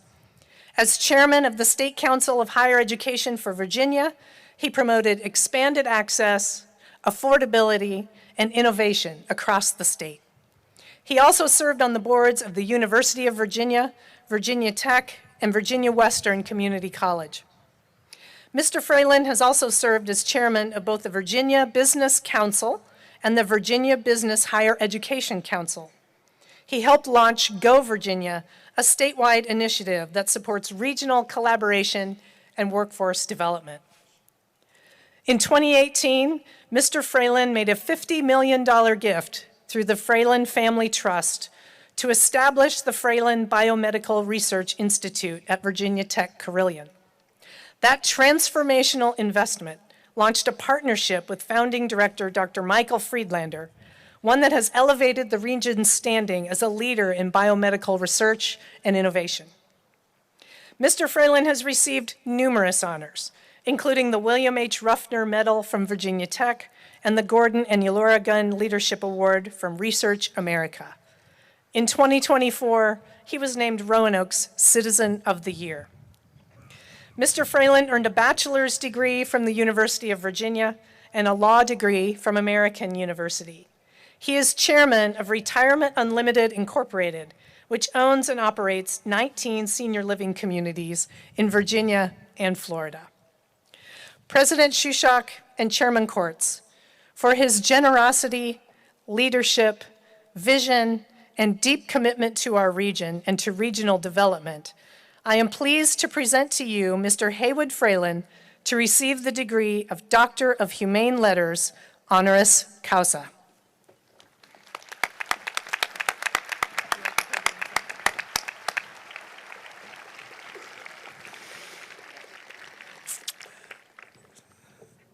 As chairman of the State Council of Higher Education for Virginia, he promoted expanded access, affordability, and innovation across the state. He also served on the boards of the University of Virginia, Virginia Tech, and Virginia Western Community College. Mr. Fralin has also served as chairman of both the Virginia Business Council and the Virginia Business Higher Education Council. He helped launch Go Virginia, a statewide initiative that supports regional collaboration and workforce development. In 2018, Mr. Fralin made a $50 million gift through the Fralin Family Trust to establish the Fralin Biomedical Research Institute at Virginia Tech Carilion. That transformational investment launched a partnership with founding director Dr. Michael Friedlander, one that has elevated the region's standing as a leader in biomedical research and innovation. Mr. Fralin has received numerous honors, including the William H. Ruffner Medal from Virginia Tech and the Gordon and Eulora Gunn Leadership Award from Research America. In 2024, he was named Roanoke's Citizen of the Year. Mr. Fralin earned a bachelor's degree from the University of Virginia and a law degree from American University. He is chairman of Retirement Unlimited Incorporated, which owns and operates 19 senior living communities in Virginia and Florida. President Shushak and Chairman Courts, for his generosity, leadership, vision, and deep commitment to our region and to regional development, I am pleased to present to you Mr. Haywood Fralin to receive the degree of Doctor of Humane Letters, honoris causa.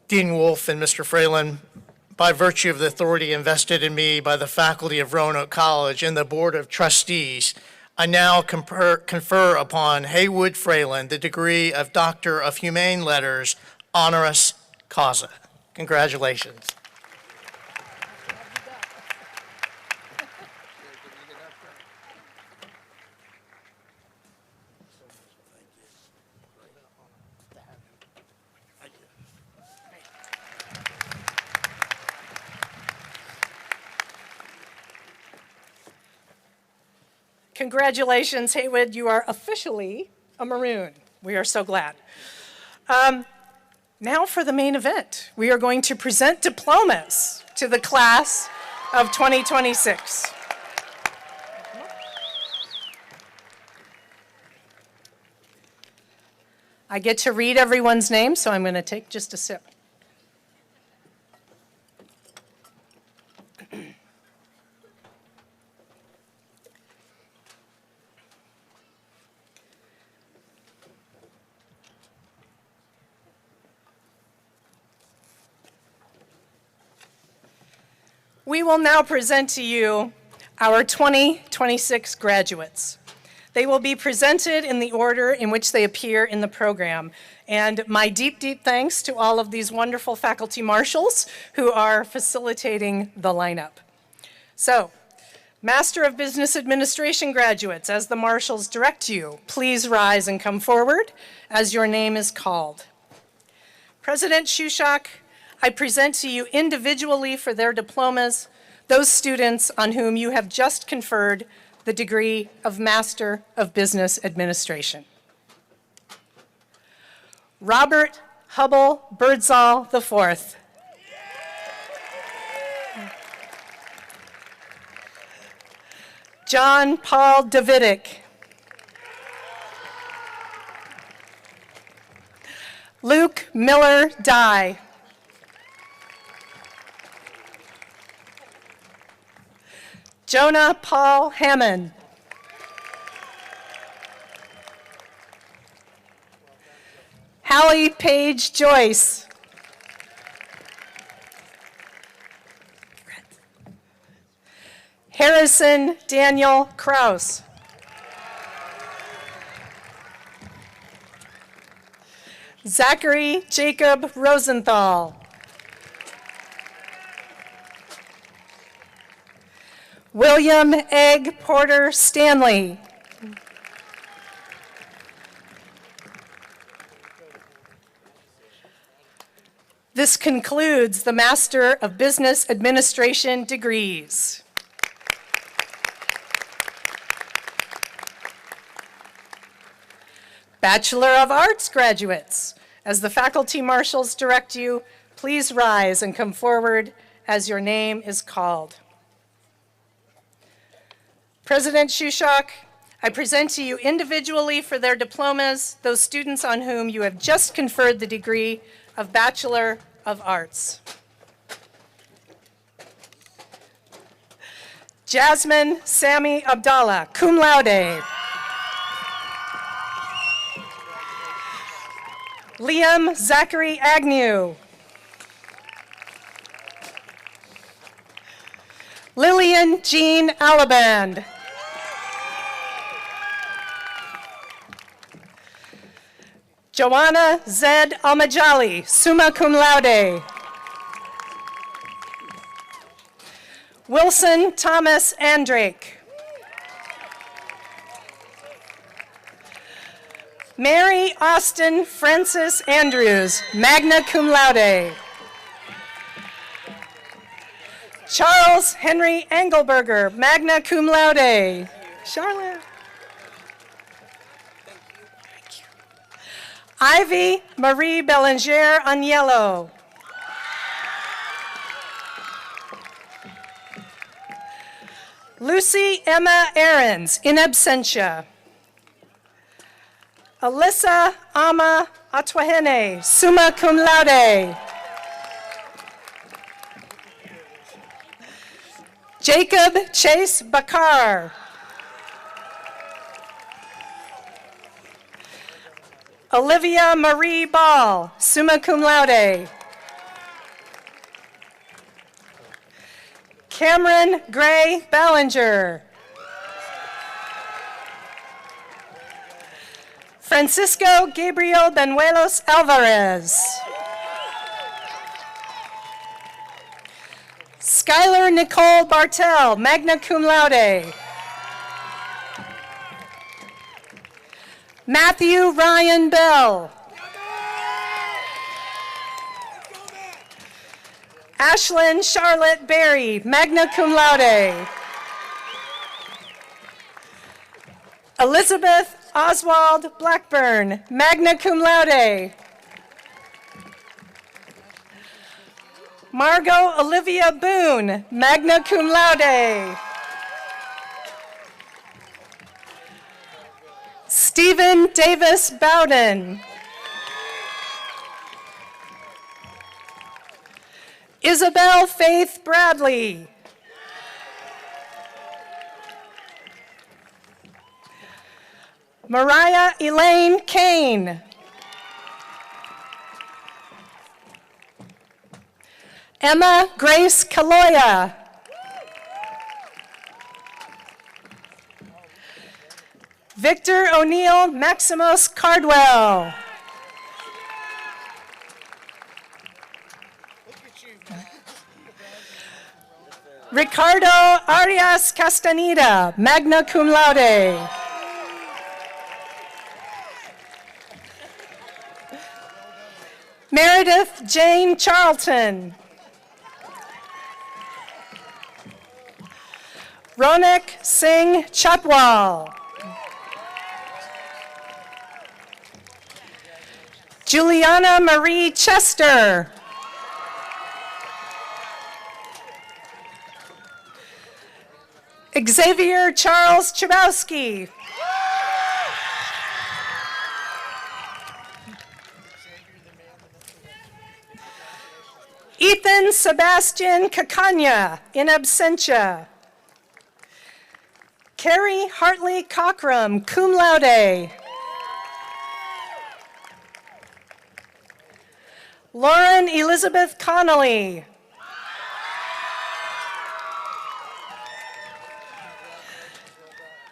Dean Wolf and Mr. Fralin, by virtue of the authority invested in me by the faculty of Roanoke College and the Board of Trustees, I now confer upon Haywood Fralin the degree of Doctor of Humane Letters, honoris causa. Congratulations. Congratulations, Haywood. You are officially a Maroon. We are so glad. Now for the main event. We are going to present diplomas to the class of 2026. I get to read everyone's name, so I'm going to take just a sip. We will now present to you our 2026 graduates. They will be presented in the order in which they appear in the program. And my deep, deep thanks to all of these wonderful faculty marshals who are facilitating the lineup. So, Master of Business Administration graduates, as the marshals direct you, please rise and come forward as your name is called. President Shushak, I present to you individually for their diplomas those students on whom you have just conferred the degree of Master of Business Administration. Robert Hubble Birdsall IV. John Paul Davidic. Luke Miller Dye. Jonah Paul Hammond. Hallie Page Joyce. Harrison Daniel Kraus. Zachary Jacob Rosenthal. William Egg Porter Stanley. This concludes the Master of Business Administration degrees. Bachelor of Arts graduates, as the faculty marshals direct you, please rise and come forward as your name is called. President Shushak, I present to you individually for their diplomas those students on whom you have just conferred the degree of Bachelor of Arts. Jasmine Sami Abdallah, cum laude. Liam Zachary Agnew. Lillian Jean Alaband. Joanna Zed Almajali, summa cum laude. Wilson Thomas Andrake. Mary Austin Francis Andrews, magna cum laude. Charles Henry Engelberger, magna cum laude. Charlotte. Thank you. Ivy Marie Belanger Agnello. Lucy Emma Aarons, in absentia. Alyssa Ama Atwahene, summa cum laude. Jacob Chase Bakar. Olivia Marie Ball, summa cum laude. Cameron Gray Ballinger. Francisco Gabriel Benuelos Alvarez. Skylar Nicole Bartel, magna cum laude. Matthew Ryan Bell. Ashlyn Charlotte Berry, magna cum laude. Elizabeth Oswald Blackburn, magna cum laude. Margot Olivia Boone, magna cum laude. Stephen Davis Bowden. Isabel Faith Bradley. Mariah Elaine Kane. Emma Grace Kaloya. Victor O'Neill Maximus Cardwell. Ricardo Arias Castaneda, magna cum laude. Meredith Jane Charlton. Roanoke Singh Chatwal. Juliana Marie Chester. Xavier Charles Chabowski. Ethan Sebastian Cacagna, in absentia. Carrie Hartley Cockram, cum laude. Lauren Elizabeth Connolly.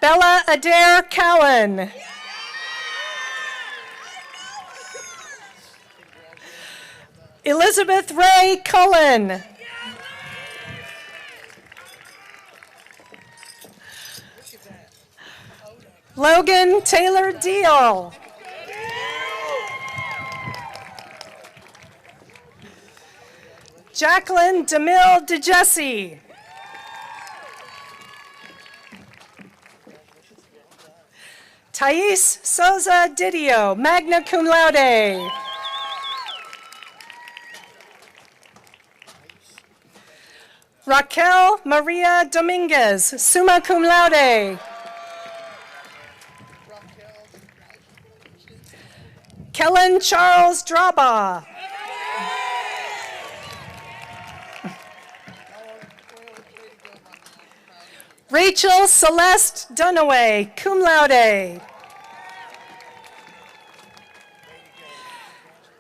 Bella Adair Cowan. Elizabeth Ray Cullen. Logan Taylor Deal. Jacqueline DeMille DeJesse. Thais Souza Didio, magna cum laude. Raquel Maria Dominguez, summa cum laude. Kellen Charles Draba. Rachel Celeste Dunaway, cum laude.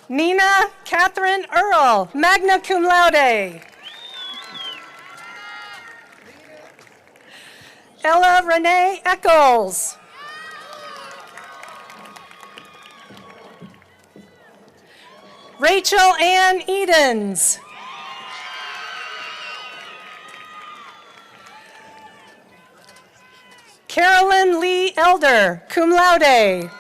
Nina Catherine Earl, magna cum laude. Ella Renee Eccles. Rachel Ann Edens. Carolyn Lee Elder, cum laude.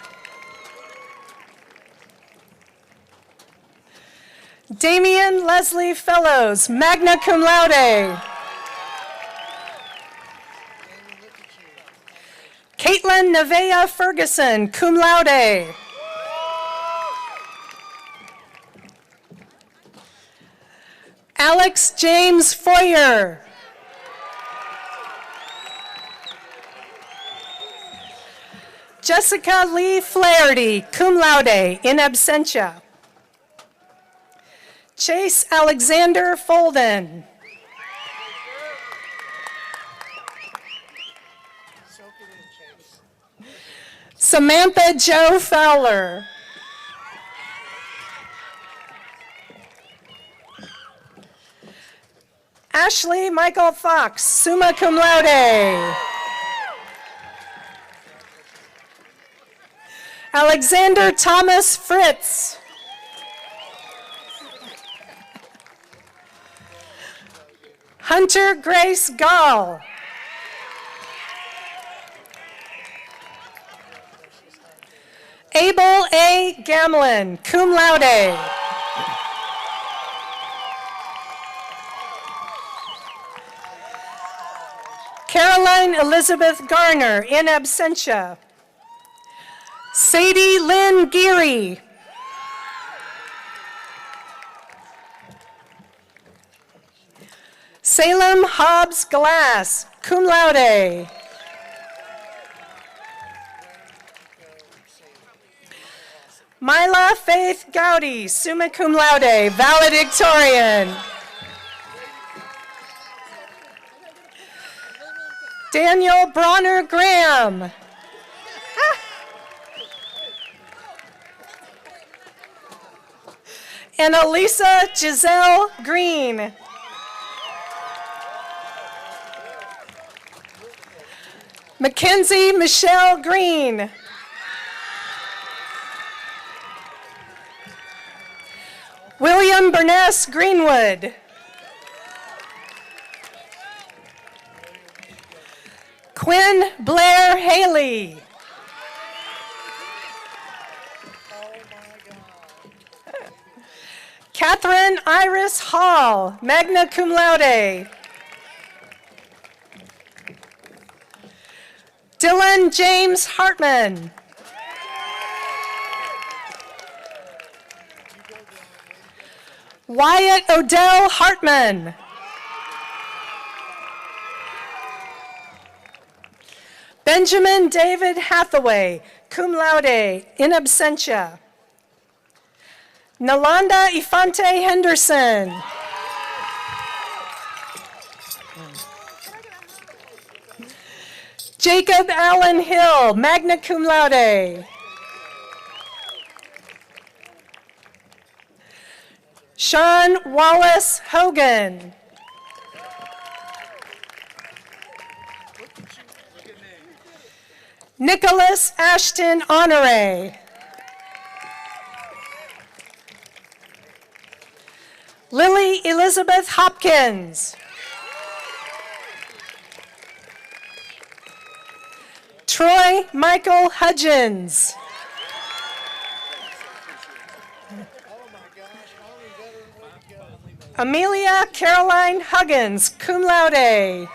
Damian Leslie Fellows, magna cum laude. Caitlin Nevea Ferguson, cum laude. Alex James Foyer. Jessica Lee Flaherty, cum laude, in absentia. Chase Alexander Folden. Samantha Jo Fowler. Ashley Michael Fox, summa cum laude. Alexander Thomas Fritz. Hunter Grace Gall. Abel A. Gamlin, cum laude. Caroline Elizabeth Garner, in absentia. Sadie Lynn Geary. Salem Hobbs Glass, cum laude. Mila Faith Gowdy, summa cum laude, valedictorian. Daniel Bronner Graham. And Elisa Giselle Green. Mackenzie Michelle Green. William Burness Greenwood. Quinn Blair Haley. Catherine Iris Hall, magna cum laude. Dylan James Hartman. Wyatt Odell Hartman. Benjamin David Hathaway, cum laude, in absentia. Nalanda Ifante Henderson. Jacob Allen Hill, magna cum laude. Sean Wallace Hogan. Nicholas Ashton Honorary. Lily Elizabeth Hopkins. Troy Michael Hudgens. Amelia Caroline Huggins, cum laude.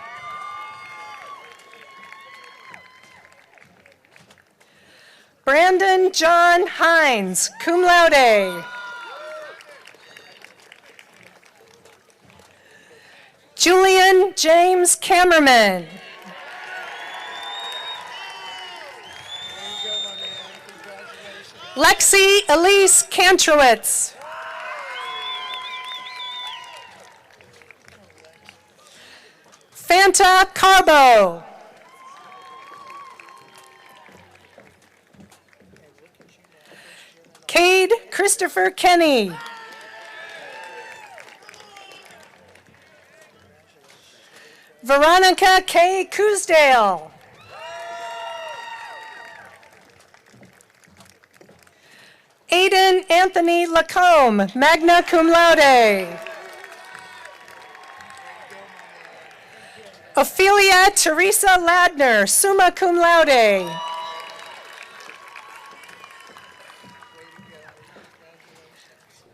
Brandon John Hines, cum laude. Julian James Kammerman. Lexi Elise Kantrowitz. Fanta Carbo. Cade Christopher Kenny. Veronica K. Coosdale. Aiden Anthony Lacombe, magna cum laude. Ophelia Teresa Ladner, summa cum laude.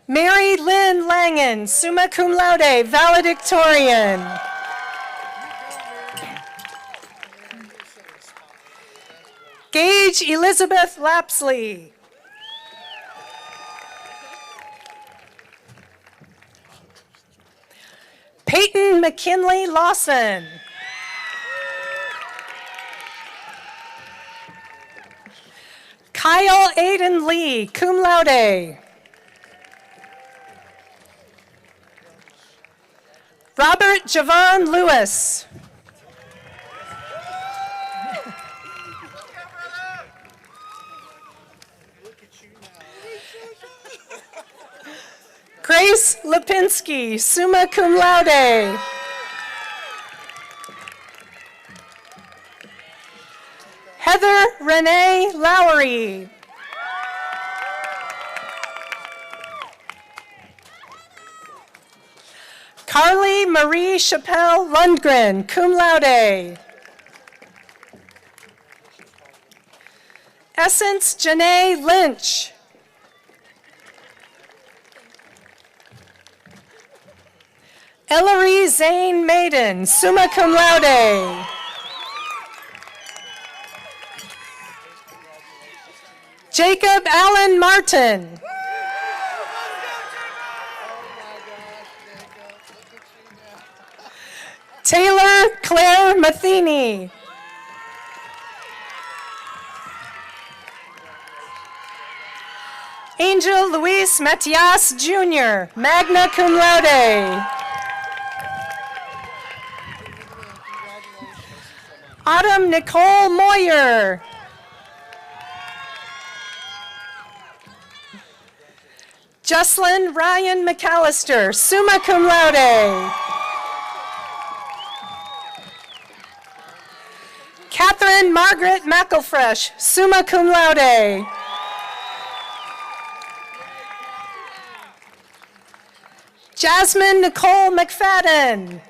Mary Lynn Langen, summa cum laude, valedictorian. Gage Elizabeth Lapsley. Peyton McKinley Lawson. Kyle Aiden Lee, cum laude. Robert Javon Lewis. Grace Lipinski, summa cum laude. Heather Renee Lowry. Carly Marie Chappelle Lundgren, cum laude. Essence Janae Lynch. Ellery Zane Maiden, summa cum laude. Jacob Allen Martin. Taylor Claire Matheny. Angel Luis Matias Jr., magna cum laude. Autumn Nicole Moyer. Jocelyn Ryan McAllister, summa cum laude. Catherine Margaret McElfresh, summa cum laude. Jasmine Nicole McFadden.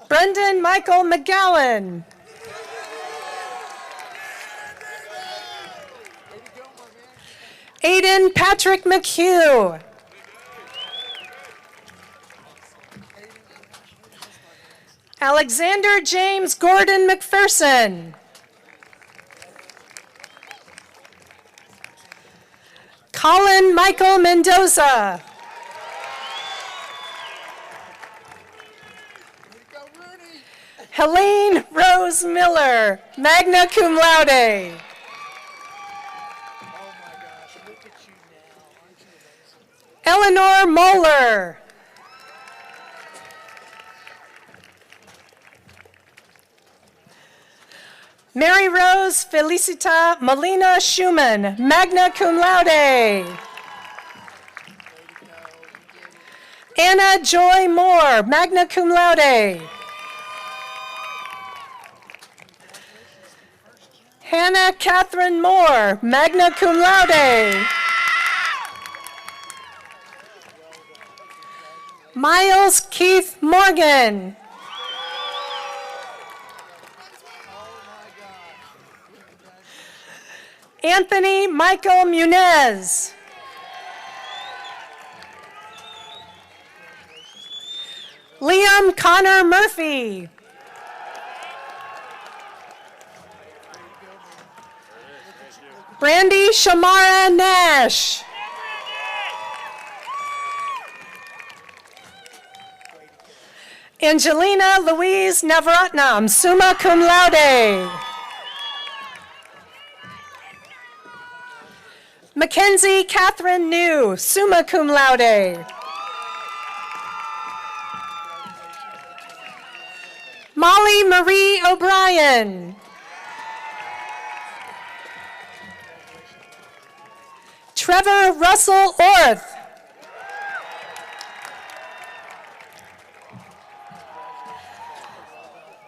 Brendan Michael McGowan. Aiden Patrick McHugh. Alexander James Gordon McPherson. Colin Michael Mendoza. Helene Rose Miller, magna cum laude. Eleanor Moeller. Mary Rose Felicita Molina Schumann, magna cum laude. Anna Joy Moore, magna cum laude. Hannah Catherine Moore, magna cum laude. Miles Keith Morgan. Anthony Michael Munez. Liam Connor Murphy. Brandy Shamara Nash. Angelina Louise Navaratnam, summa cum laude. Mackenzie Catherine New, summa cum laude. Molly Marie O'Brien. Trevor Russell Orth.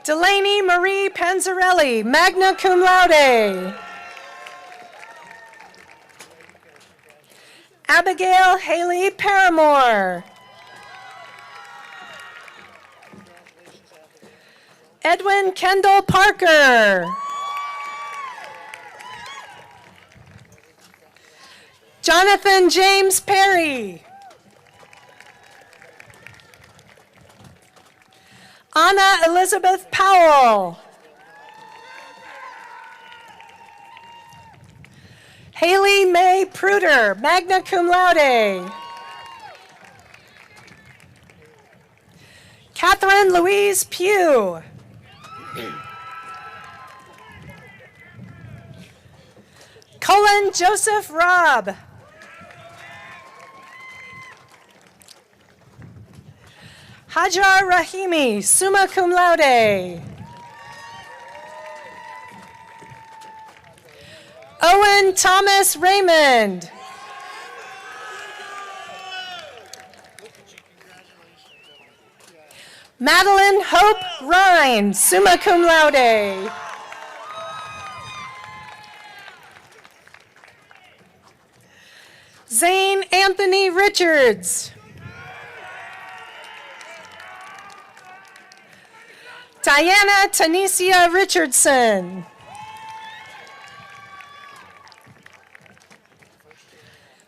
Delaney Marie Panzarelli, magna cum laude. Abigail Haley Paramore. Edwin Kendall Parker. Jonathan James Perry. Anna Elizabeth Powell. Haley Mae Pruder, magna cum laude. Catherine Louise Pugh. Cullen Joseph Robb. Hajar Rahimi, summa cum laude. Owen Thomas Raymond. Madeline Hope Rhine, summa cum laude. Zane Anthony Richards. Diana Tanisha Richardson.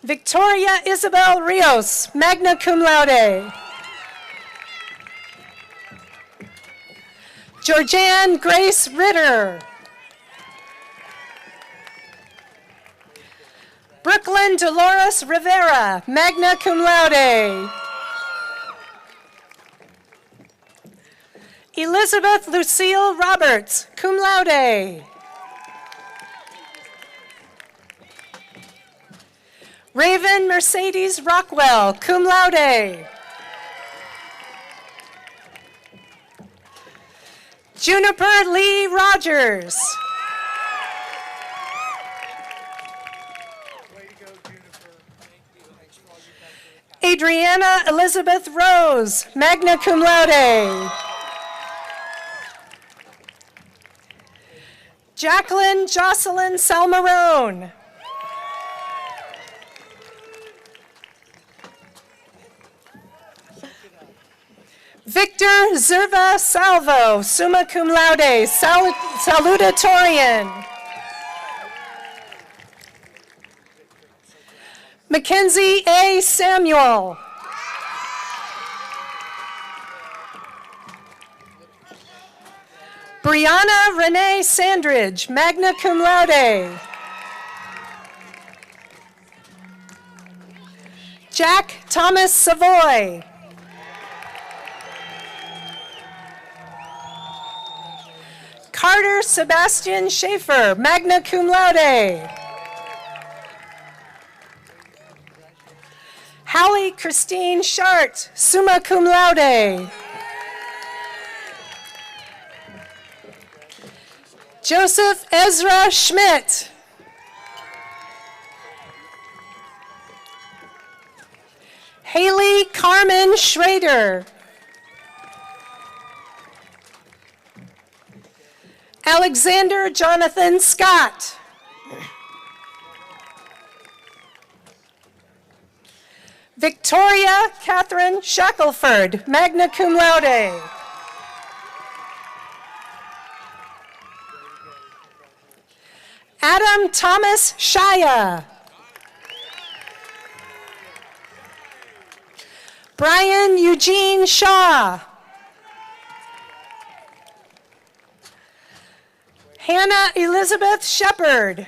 Victoria Isabel Rios, magna cum laude. Georgianne Grace Ritter. Brooklyn Carmen Dolores Rivera, magna cum laude. Elizabeth Lucille Roberts, cum laude. Raven Mercedes Rockwell, cum laude. Juniper Lee Rogers. Adriana Elizabeth Rose, magna cum laude. Jacqueline Jocelyn Salmarone. Victor Zerva Salvo, summa cum laude, salutatorian. Mackenzie A. Samuel. Brianna Renee Sandridge, magna cum laude. Jack Thomas Savoy. Carter Sebastian Schaefer, magna cum laude. Hallie Christine Shart, summa cum laude. Joseph Ezra Schmidt. Haley Carmen Schrader. Alexander Jonathan Scott. Victoria Catherine Shackelford, magna cum laude. Adam Thomas Shaya. Brian Eugene Shaw. Hannah Elizabeth Shepard.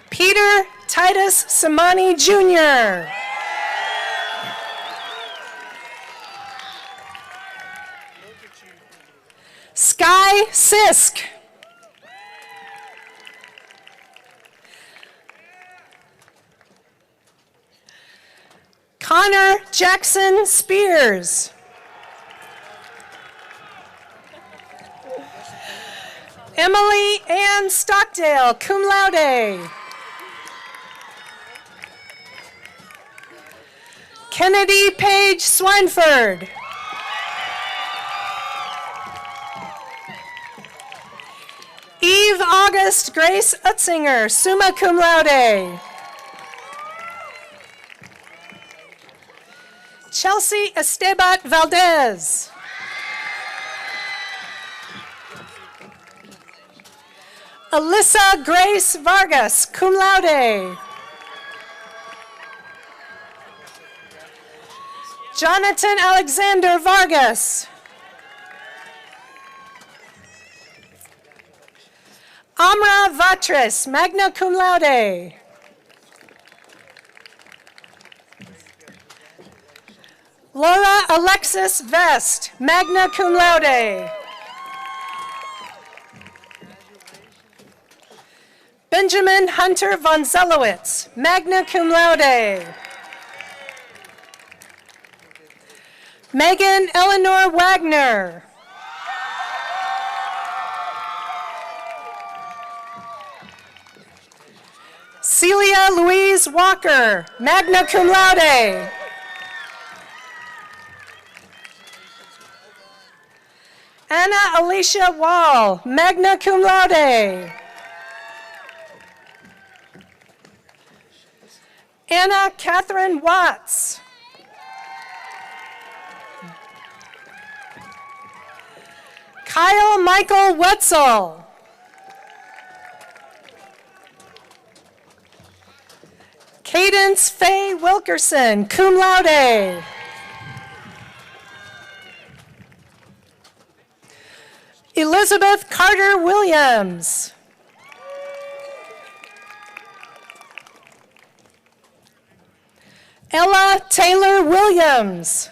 Peter Titus Samani Jr. Sky Sisk. Connor Jackson Spears. Emily Ann Stockdale, cum laude. Kennedy Page Swineford. Eve August Grace Utzinger, summa cum laude. Chelsea Estebat Valdez. Alyssa Grace Vargas, cum laude. Jonathan Alexander Vargas. Amra Vatris, magna cum laude. Laura Alexis Vest, magna cum laude. Benjamin Hunter von Zelowitz, magna cum laude. Megan Eleanor Wagner. Celia Louise Walker, magna cum laude. Anna Alicia Wall, magna cum laude. Anna Catherine Watts. Kyle Michael Wetzel. Cadence Faye Wilkerson, cum laude. Elizabeth Carter Williams. Ella Taylor Williams.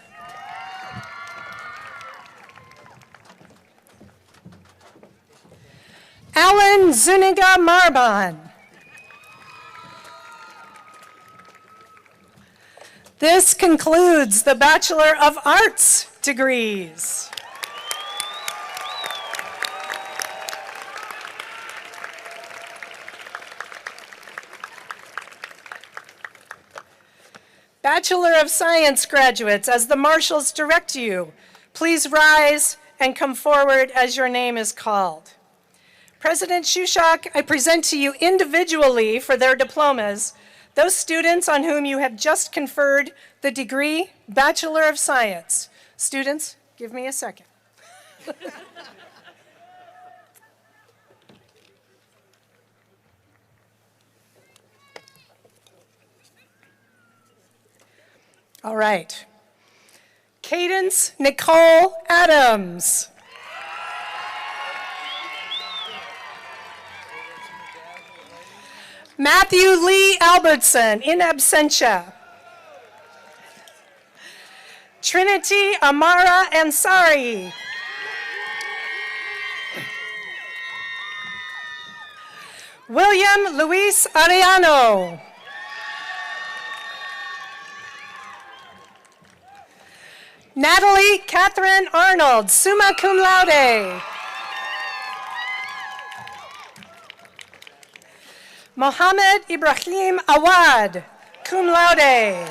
Alan Zuniga Marban. This concludes the Bachelor of Arts degrees. Bachelor of Science graduates, as the marshals direct you, please rise and come forward as your name is called. President Shushak, I present to you individually for their diplomas those students on whom you have just conferred the degree Bachelor of Science. Students, give me a second. All right. Cadence Nicole Adams. Matthew Lee Albertson, in absentia. Trinity Amara Ansari. William Luis Arellano. Natalie Catherine Arnold, summa cum laude. Mohammed Ibrahim Awad, cum laude.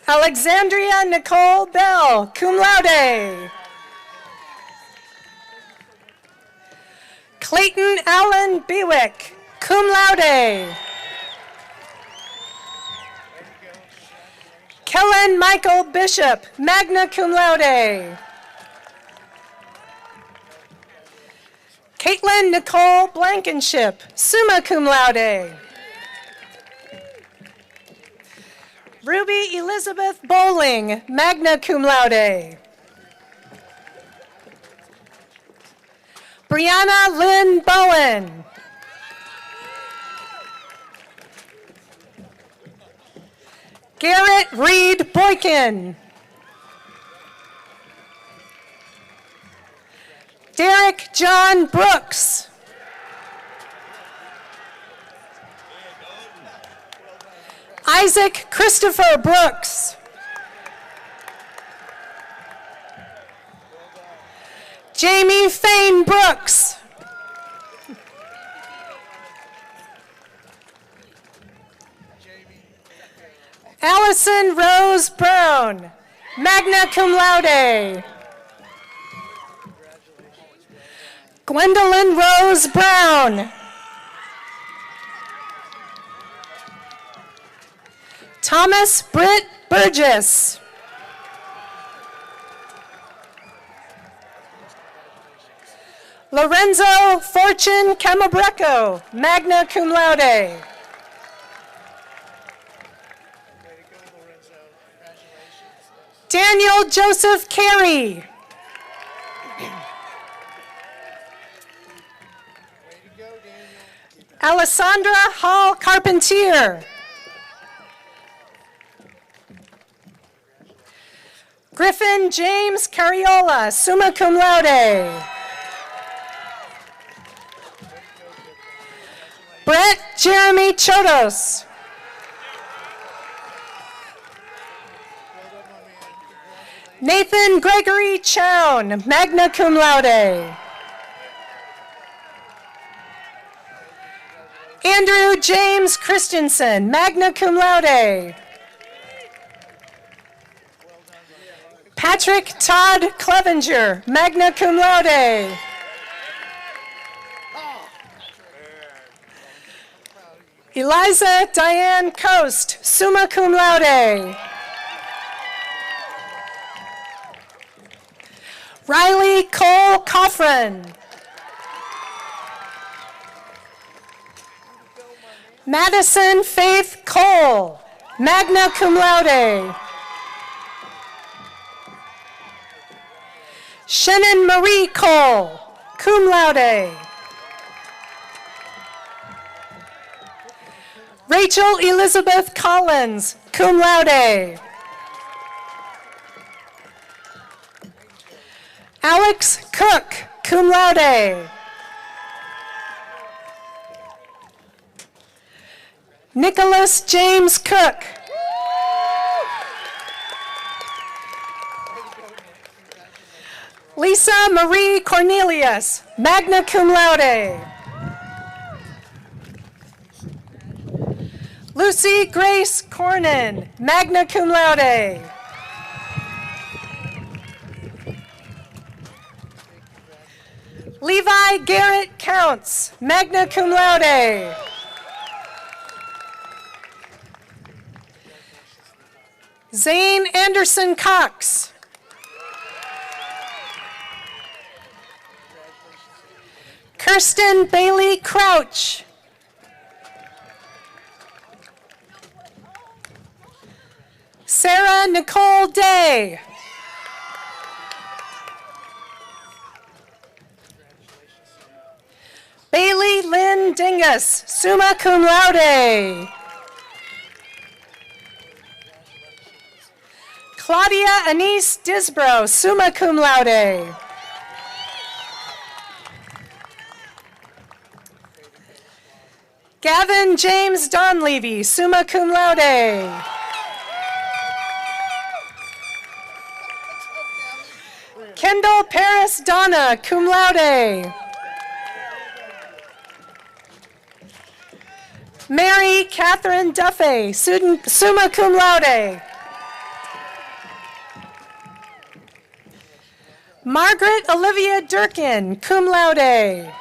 Alexandria Nicole Bell, cum laude. Clayton Allen Bewick, cum laude. Kellen Michael Bishop, magna cum laude. Caitlin Nicole Blankenship, summa cum laude. Ruby Elizabeth Bowling, magna cum laude. Brianna Lynn Bowen. Garrett Reed Boykin. Derek John Brooks. Isaac Christopher Brooks. Jamie Fane Brooks. Allison Rose Brown, magna cum laude. Gwendolyn Rose Brown. Thomas Britt Burgess. Lorenzo Fortune Camabreco, magna cum laude. Daniel Joseph Carey. Alessandra Hall Carpentier. Griffin James Carriola, summa cum laude. Brett Jeremy Chodos. Nathan Gregory Chown, magna cum laude. Andrew James Christensen, magna cum laude. Patrick Todd Clevenger, magna cum laude. Eliza Diane Coast, summa cum laude. Riley Cole Coffran. Madison Faith Cole, magna cum laude. Shannon Marie Cole, cum laude. Rachel Elizabeth Collins, cum laude. Alex Cook, cum laude. Nicholas James Cook. Lisa Marie Cornelius, magna cum laude. Lucy Grace Cornyn, magna cum laude. Levi Garrett Counts, magna cum laude. Zane Anderson Cox. Kirsten Bailey Crouch. Sarah Nicole Day. Bailey Lynn Dingus, summa cum laude. Claudia Anise Disbrow, summa cum laude. Gavin James Donlevy, summa cum laude. Kendall Paris Donna, cum laude. Mary Catherine Duffy, summa cum laude. Margaret Olivia Durkin, cum laude.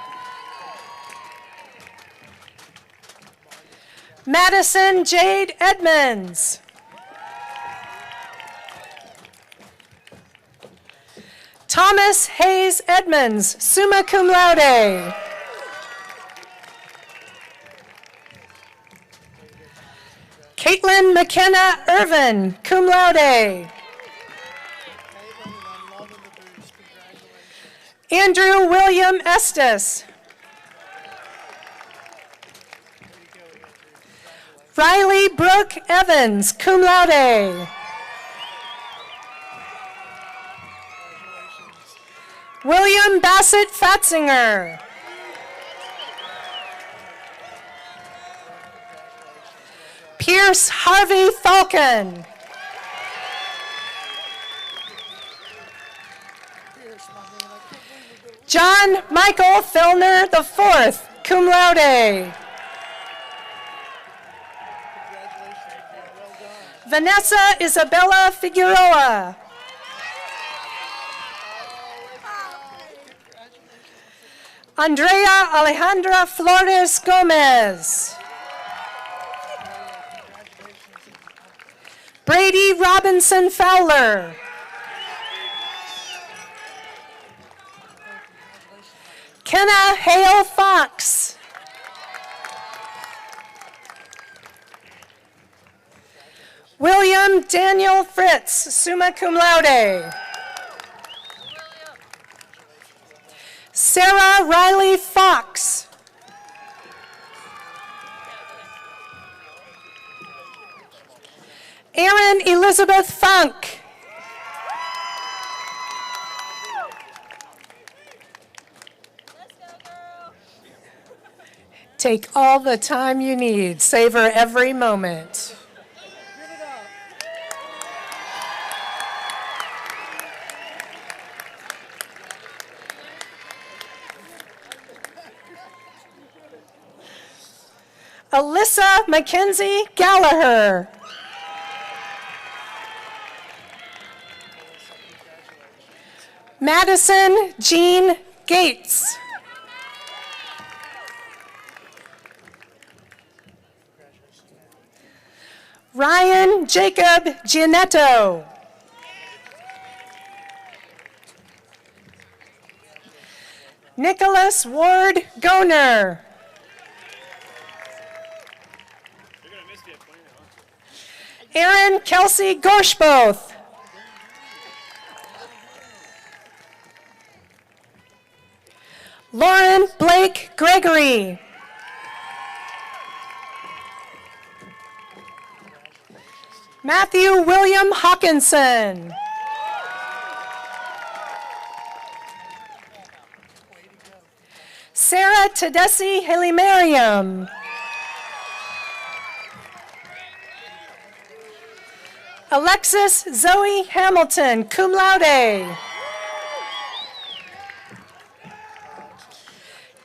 Madison Jade Edmonds. Thomas Hayes Edmonds, summa cum laude. Caitlin McKenna Irvin, cum laude. Andrew William Estes. Riley Brooke Evans, cum laude. William Bassett Fatzinger. Pierce Harvey Falcon. John Michael Fellner IV, cum laude. Vanessa Isabella Figueroa. Andrea Alejandra Flores Gomez. Brady Robinson Fowler. Kenna Hale Fox. William Daniel Fritz, summa cum laude. Sarah Riley Fox. Erin Elizabeth Funk. Take all the time you need. Savor every moment. Alyssa Mackenzie Gallagher. Madison Jean Gates. Ryan Jacob Gianetto. Nicholas Ward Goner. Aaron Kelsey Gorshboth. Lauren Blake Gregory. Matthew William Hawkinson. Sarah Tedessi Haley Merriam. Alexis Zoe Hamilton, cum laude.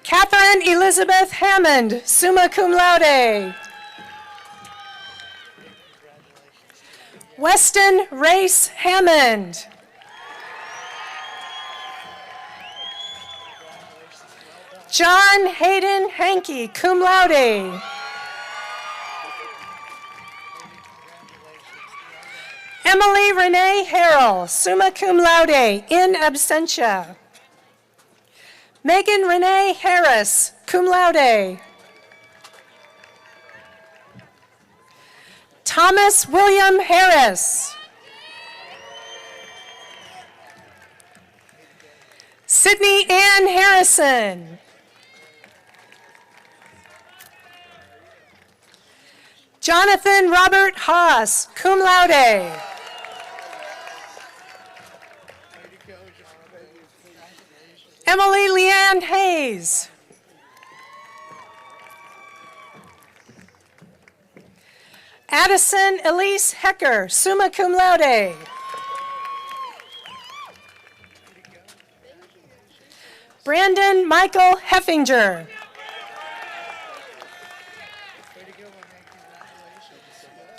Catherine Elizabeth Hammond, summa cum laude. Weston Race Hammond. John Hayden Hankey, cum laude. Emily Renee Harrell, summa cum laude, in absentia. Megan Renee Harris, cum laude. Thomas William Harris. Sydney Ann Harrison. Jonathan Robert Haas, cum laude. Emily Leanne Hayes. Addison Elise Hecker, summa cum laude. Brandon Michael Heffinger.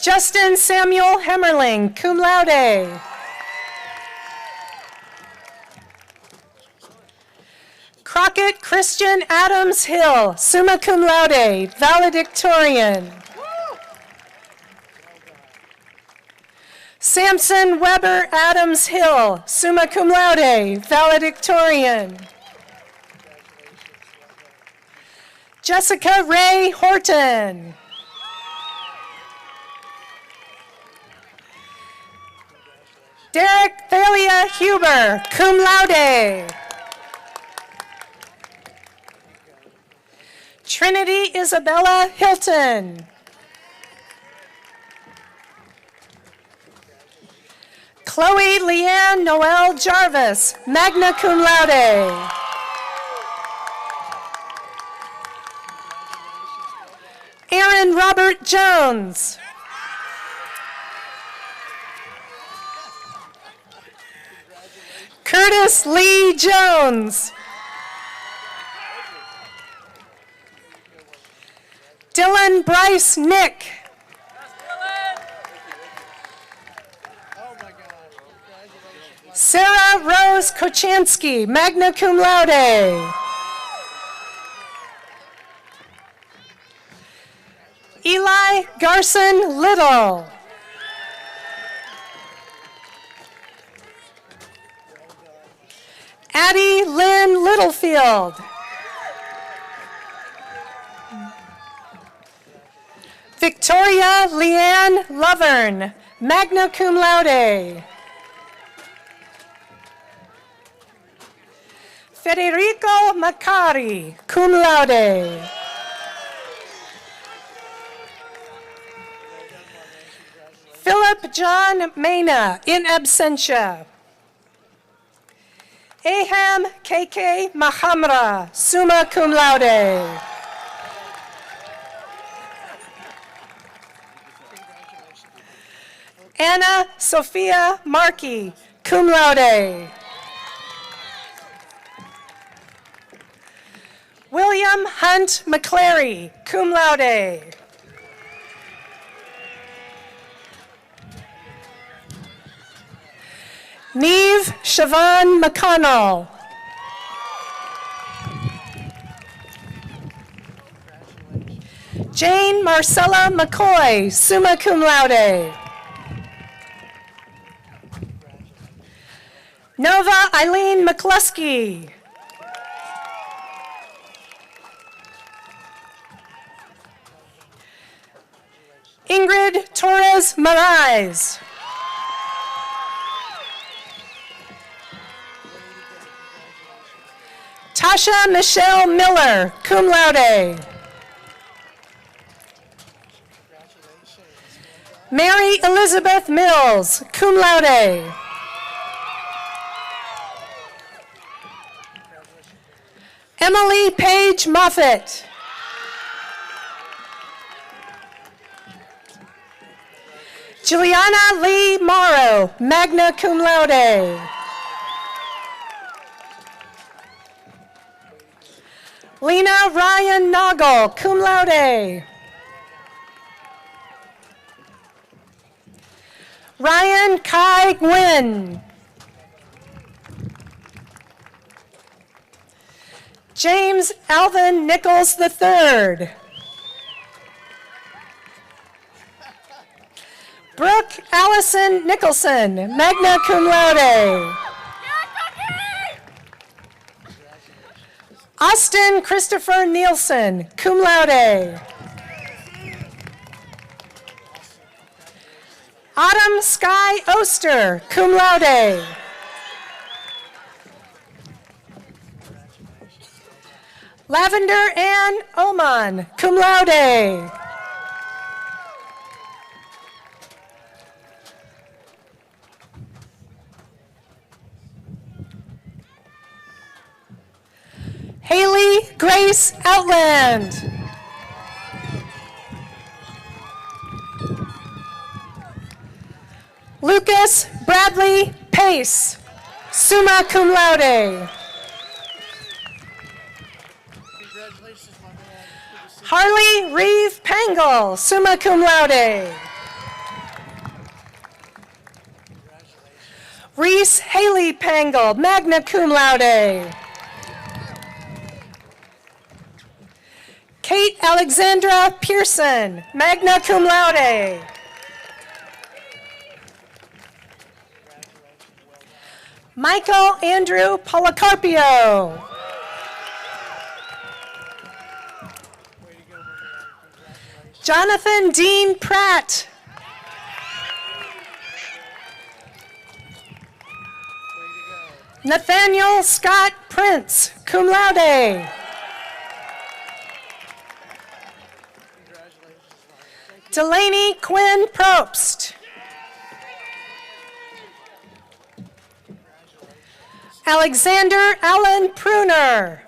Justin Samuel Hemmerling, cum laude. Crockett Christian Adams Hill, summa cum laude, valedictorian. Samson Weber Adams Hill, summa cum laude, valedictorian. Jessica Ray Horton. Derek Thalia Huber, cum laude. Trinity Isabella Hilton. Chloe Leanne Noel Jarvis, magna cum laude. Aaron Robert Jones. Curtis Lee Jones. Dylan Bryce Nick. Sarah Rose Kochansky, magna cum laude. Eli Garson Little. Addie Lynn Littlefield. Victoria Leanne Lovern, magna cum laude. Federico Macari, cum laude. Philip John Mena, in absentia. Aham KK Mahamra, summa cum laude. Anna Sophia Markey, cum laude. William Hunt McClary, cum laude. Neve Siobhan McConnell. Jane Marcella McCoy, summa cum laude. Nova Eileen McCluskey. Ingrid Torres Marais. Tasha Michelle Miller, cum laude. Mary Ray Elizabeth Mills, cum laude. Emily Page Moffett. Juliana Lee Morrow, magna cum laude. Lena Ryan Noggle, cum laude. Ryan Kai Nguyen. James Alvin Nichols III. Brooke Allison Nicholson, magna cum laude. Austin Christopher Nielsen, cum laude. Autumn Sky Oster, cum laude. Lavender Ann Oman, cum laude. Haley Grace Outland. Lucas Bradley Pace, summa cum laude. Harley Reeve Pangle, summa cum laude. Reese Haley Pangle, magna cum laude. Kate Alexandra Pearson, magna cum laude. Michael Andrew Policarpio. Jonathan Dean Pratt. Nathaniel Scott Prince, cum laude. Delaney Quinn Probst. Alexander Allen Pruner.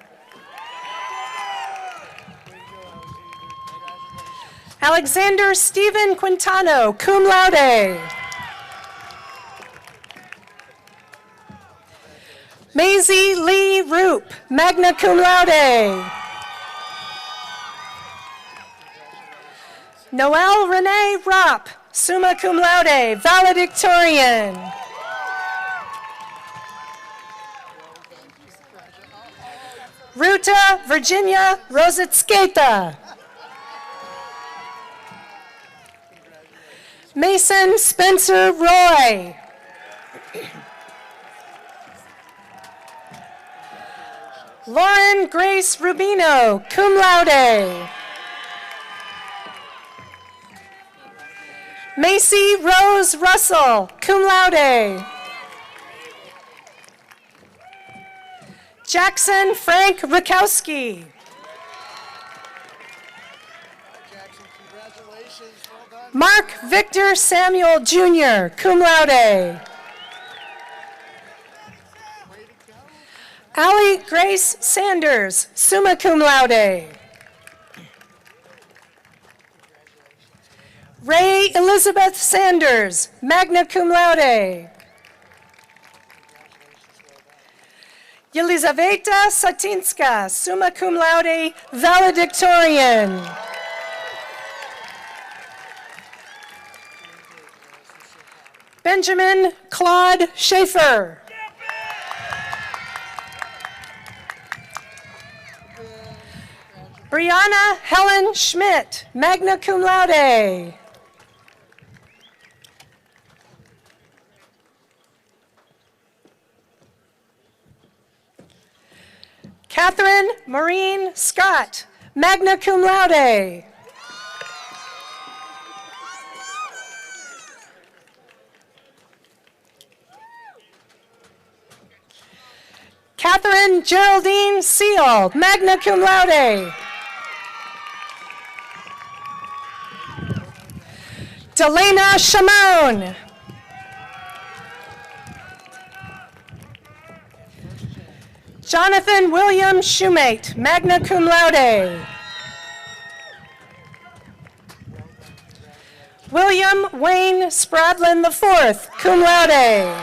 Alexander Stephen Quintano, cum laude. Maisie Lee Roop, magna cum laude. Noelle Renee Ropp, summa cum laude, valedictorian. Ruta Virginia Rositsketa. Mason Spencer Roy. Lauren Grace Rubino, cum laude. Macy Rose Russell, cum laude. Jackson Frank Rakowski. Mark Victor Samuel Jr., cum laude. Allie Grace Sanders, summa cum laude. Ray Elizabeth Sanders, magna cum laude. Yelizaveta Satinska, summa cum laude, valedictorian. Benjamin Claude Schaefer. Brianna Helen Schmidt, magna cum laude. Catherine Maureen Scott, magna cum laude. Catherine Geraldine Seal, magna cum laude. Delana Shimon. Jonathan William Shoemate, magna cum laude. William Wayne Spradlin IV, cum laude.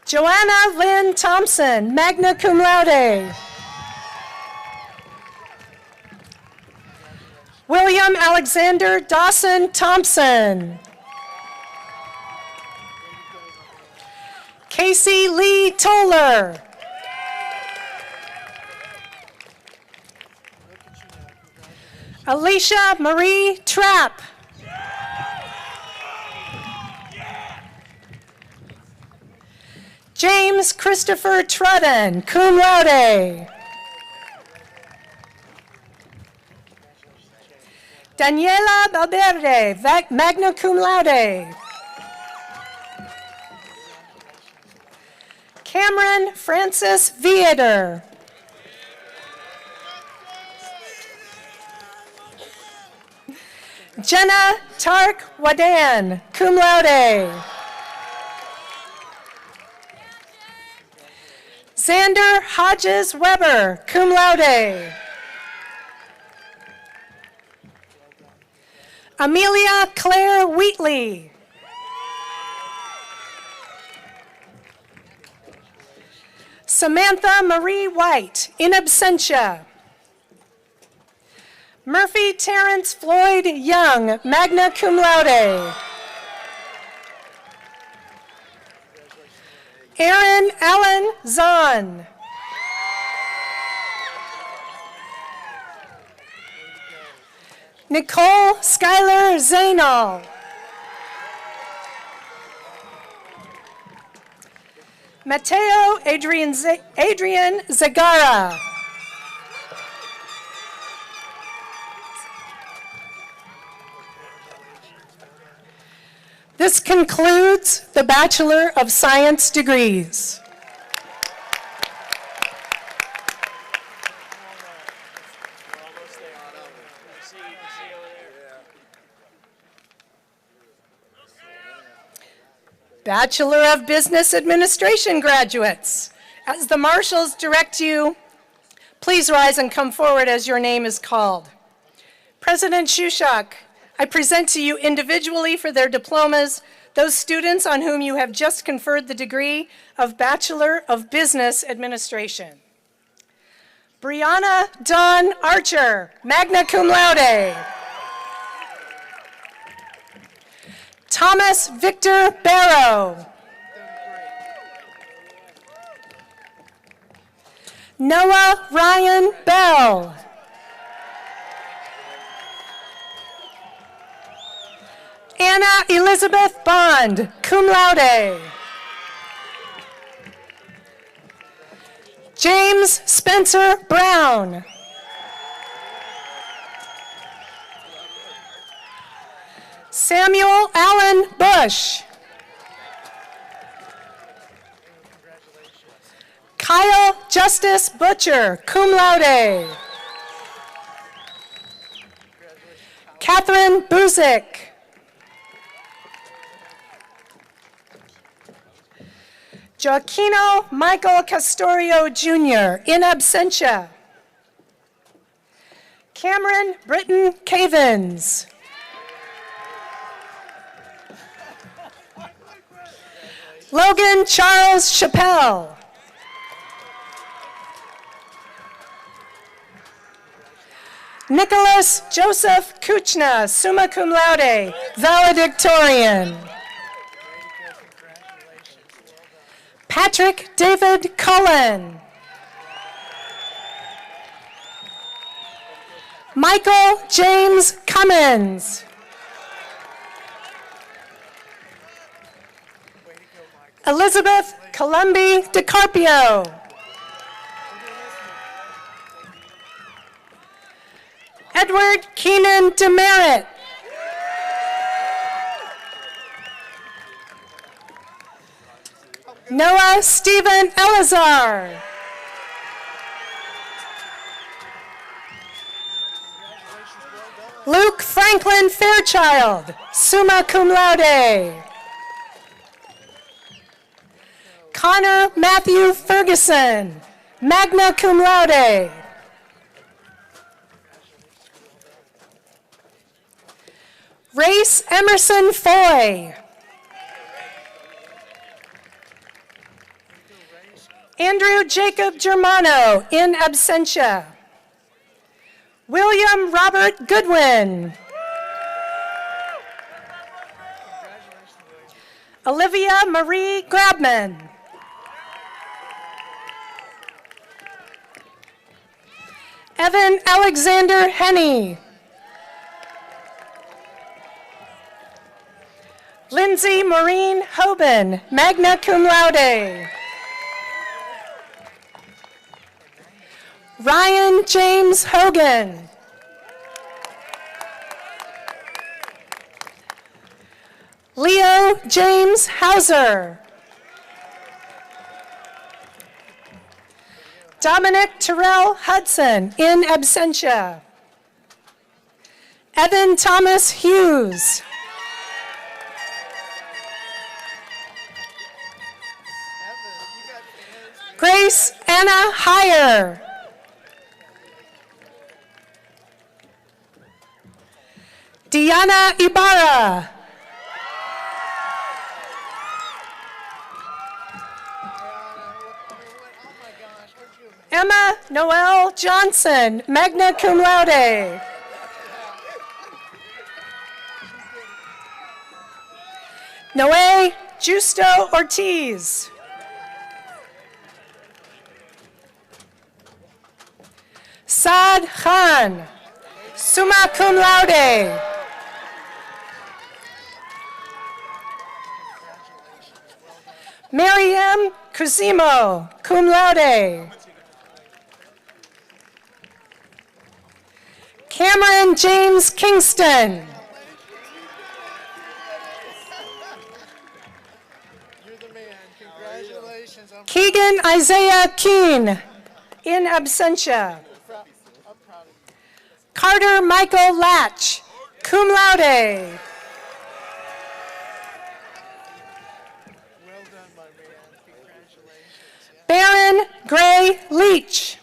Joanna Lynn Thompson, magna cum laude. William Alexander Dawson Thompson. Casey Lee Toller. Alicia Marie Trapp. James Christopher Trudden, cum laude. Daniela Valverde, magna cum laude. Cameron Francis Vieder. Jenna Tark Wadan, cum laude. Xander Hodges Weber, cum laude. Amelia Claire Wheatley. Samantha Marie White, in absentia. Murphy Terrence Floyd Young, magna cum laude. Aaron Allen Zahn. Nicole Schuyler Zainal. Mateo Adrian Zagara. This concludes the Bachelor of Science degrees. Bachelor of Business Administration graduates, as the marshals direct you, please rise and come forward as your name is called. President Shushak, I present to you individually for their diplomas those students on whom you have just conferred the degree of Bachelor of Business Administration. Brianna Dawn Archer, magna cum laude. Thomas Victor Barrow. Noah Ryan Bell. Anna Elizabeth Bond, cum laude. James Spencer Brown. Samuel Allen Bush. Kyle Justice Butcher, cum laude. Catherine Buzik. Joaquino Michael Castorio Jr., in absentia. Cameron Britton Cavins. Logan Charles Chappelle. Nicholas Joseph Kuchna, summa cum laude, valedictorian. Patrick David Cullen. Michael James Cummins. Elizabeth Columbi DiCarpio. Edward Keenan Demerit. Noah Stephen Elazar. Franklin Fairchild, summa cum laude. Connor Matthew Ferguson, magna cum laude. Race Emerson Foy. Andrew Jacob Germano, in absentia. William Robert Goodwin. Olivia Marie Grabman. Evan Alexander Henney. Lindsay Maureen Hoban, magna cum laude. Ryan James Hogan. Leo James Hauser. Dominic Terrell Hudson, in absentia. Evan Thomas Hughes. Grace Anna Heyer. Diana Ibarra. Emma Noel Johnson, magna cum laude. Noe Justo Ortiz. Saad Khan, summa cum laude. Mariam Cusimo, cum laude. Cameron James Kingston. Keegan Isaiah Keene, in absentia. Carter Michael Latch, cum laude. Baron Gray Leach.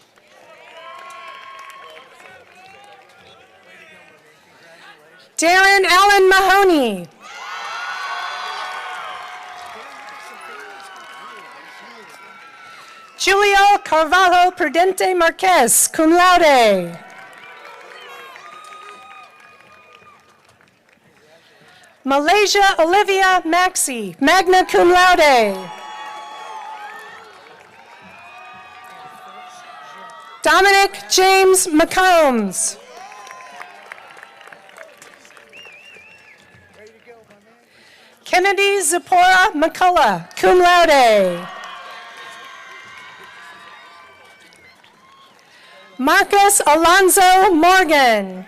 Darren Allen Mahoney. Julio Carvalho Prudente Marquez, cum laude. Malaysia Olivia Maxey, magna cum laude. Dominic James McCombs. Kennedy Zipporah McCullough, cum laude. Marcus Alonzo Morgan.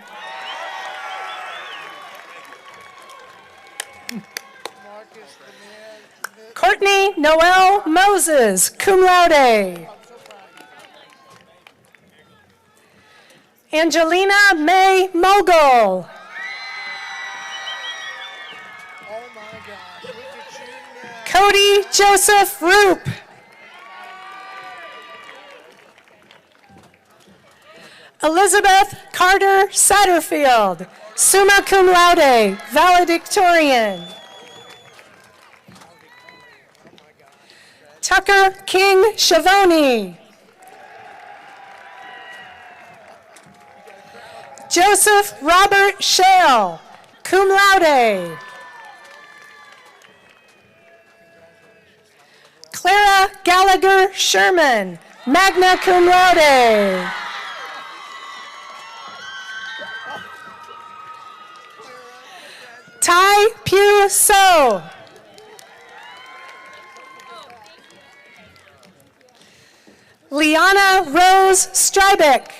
Courtney Noel Moses, cum laude. Angelina May Mogul. Cody Joseph Roop. Elizabeth Carter Satterfield, summa cum laude, valedictorian. Tucker King Schiavone. Joseph Robert Shale, cum laude. Clara Gallagher Sherman, magna cum laude. Tai Pugh So. Liana Rose Strybeck.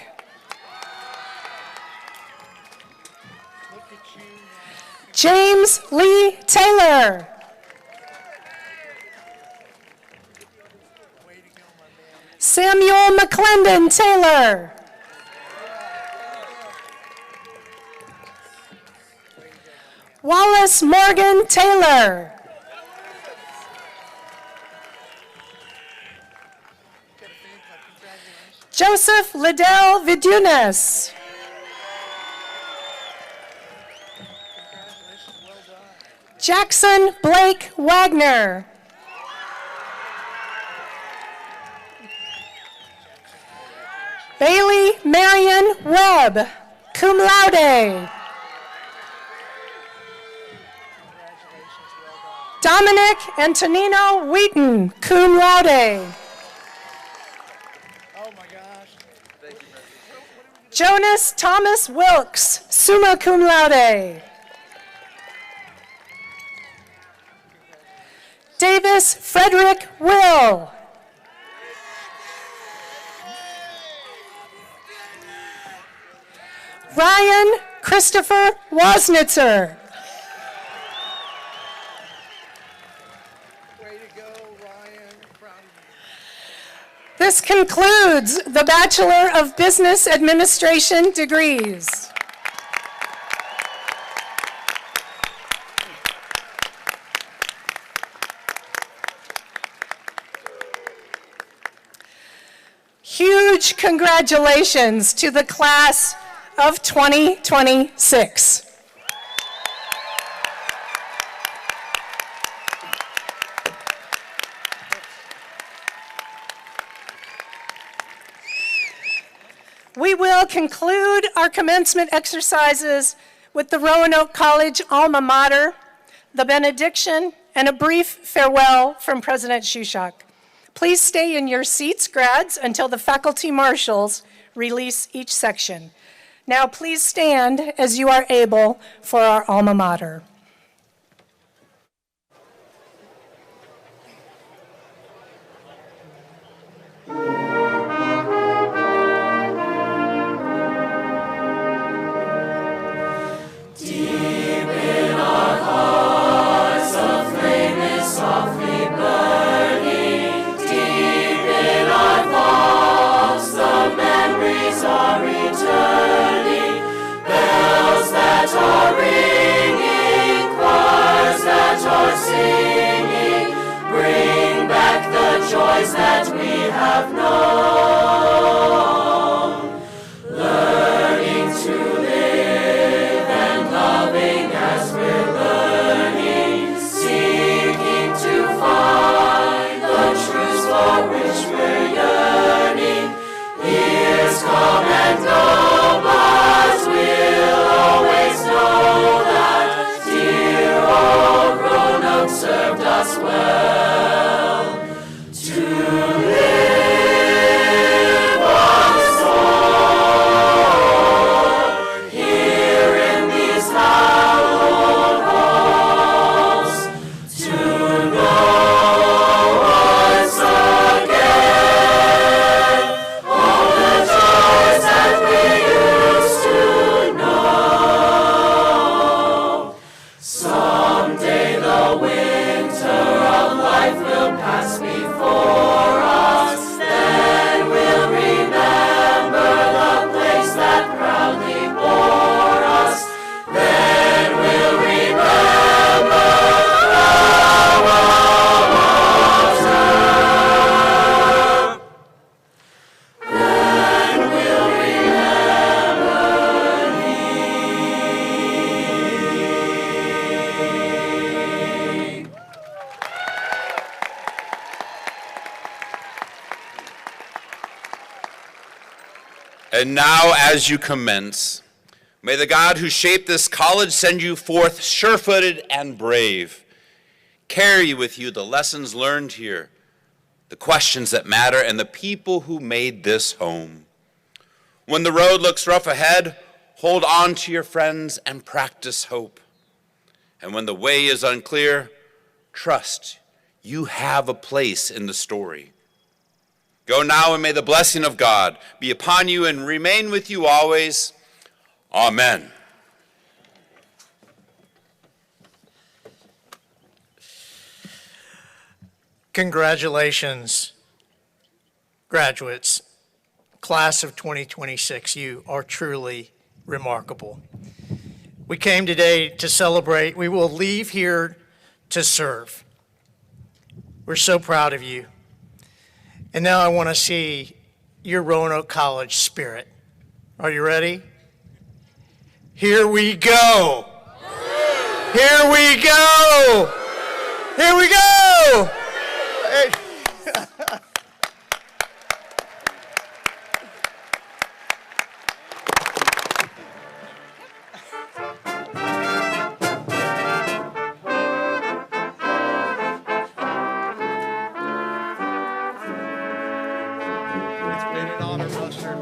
James Lee Taylor. Samuel McClendon Taylor. Wallace Morgan Taylor. Joseph Liddell Vidunas. Jackson Blake Wagner. Bailey Marion Webb, cum laude. Dominic Antonino Wheaton, cum laude. Jonas Thomas Wilkes, summa cum laude. Davis Frederick Will. Ryan Christopher Wasnitzer. This concludes the Bachelor of Business Administration degrees. Huge congratulations to the class of 2026. We will conclude our commencement exercises with the Roanoke College alma mater, the benediction, and a brief farewell from President Shushak. Please stay in your seats, grads, until the faculty marshals release each section. Now please stand as you are able for our alma mater. Joys that we have known, learning to live and loving as we're learning, seeking to find the truths for which we're yearning. Years come and go, but we'll always know that dear old Roanoke served us well. And now, as you commence, may the God who shaped this college send you forth sure-footed and brave. Carry with you the lessons learned here, the questions that matter, and the people who made this home. When the road looks rough ahead, hold on to your friends and practice hope. And when the way is unclear, trust you have a place in the story. Go now, and may the blessing of God be upon you and remain with you always. Amen. Congratulations, graduates, class of 2026. You are truly remarkable. We came today to celebrate. We will leave here to serve. We're so proud of you. And now I want to see your Roanoke College spirit. Are you ready? Here we go. Here we go. Here we go. Hey. It's been an honor, Buster.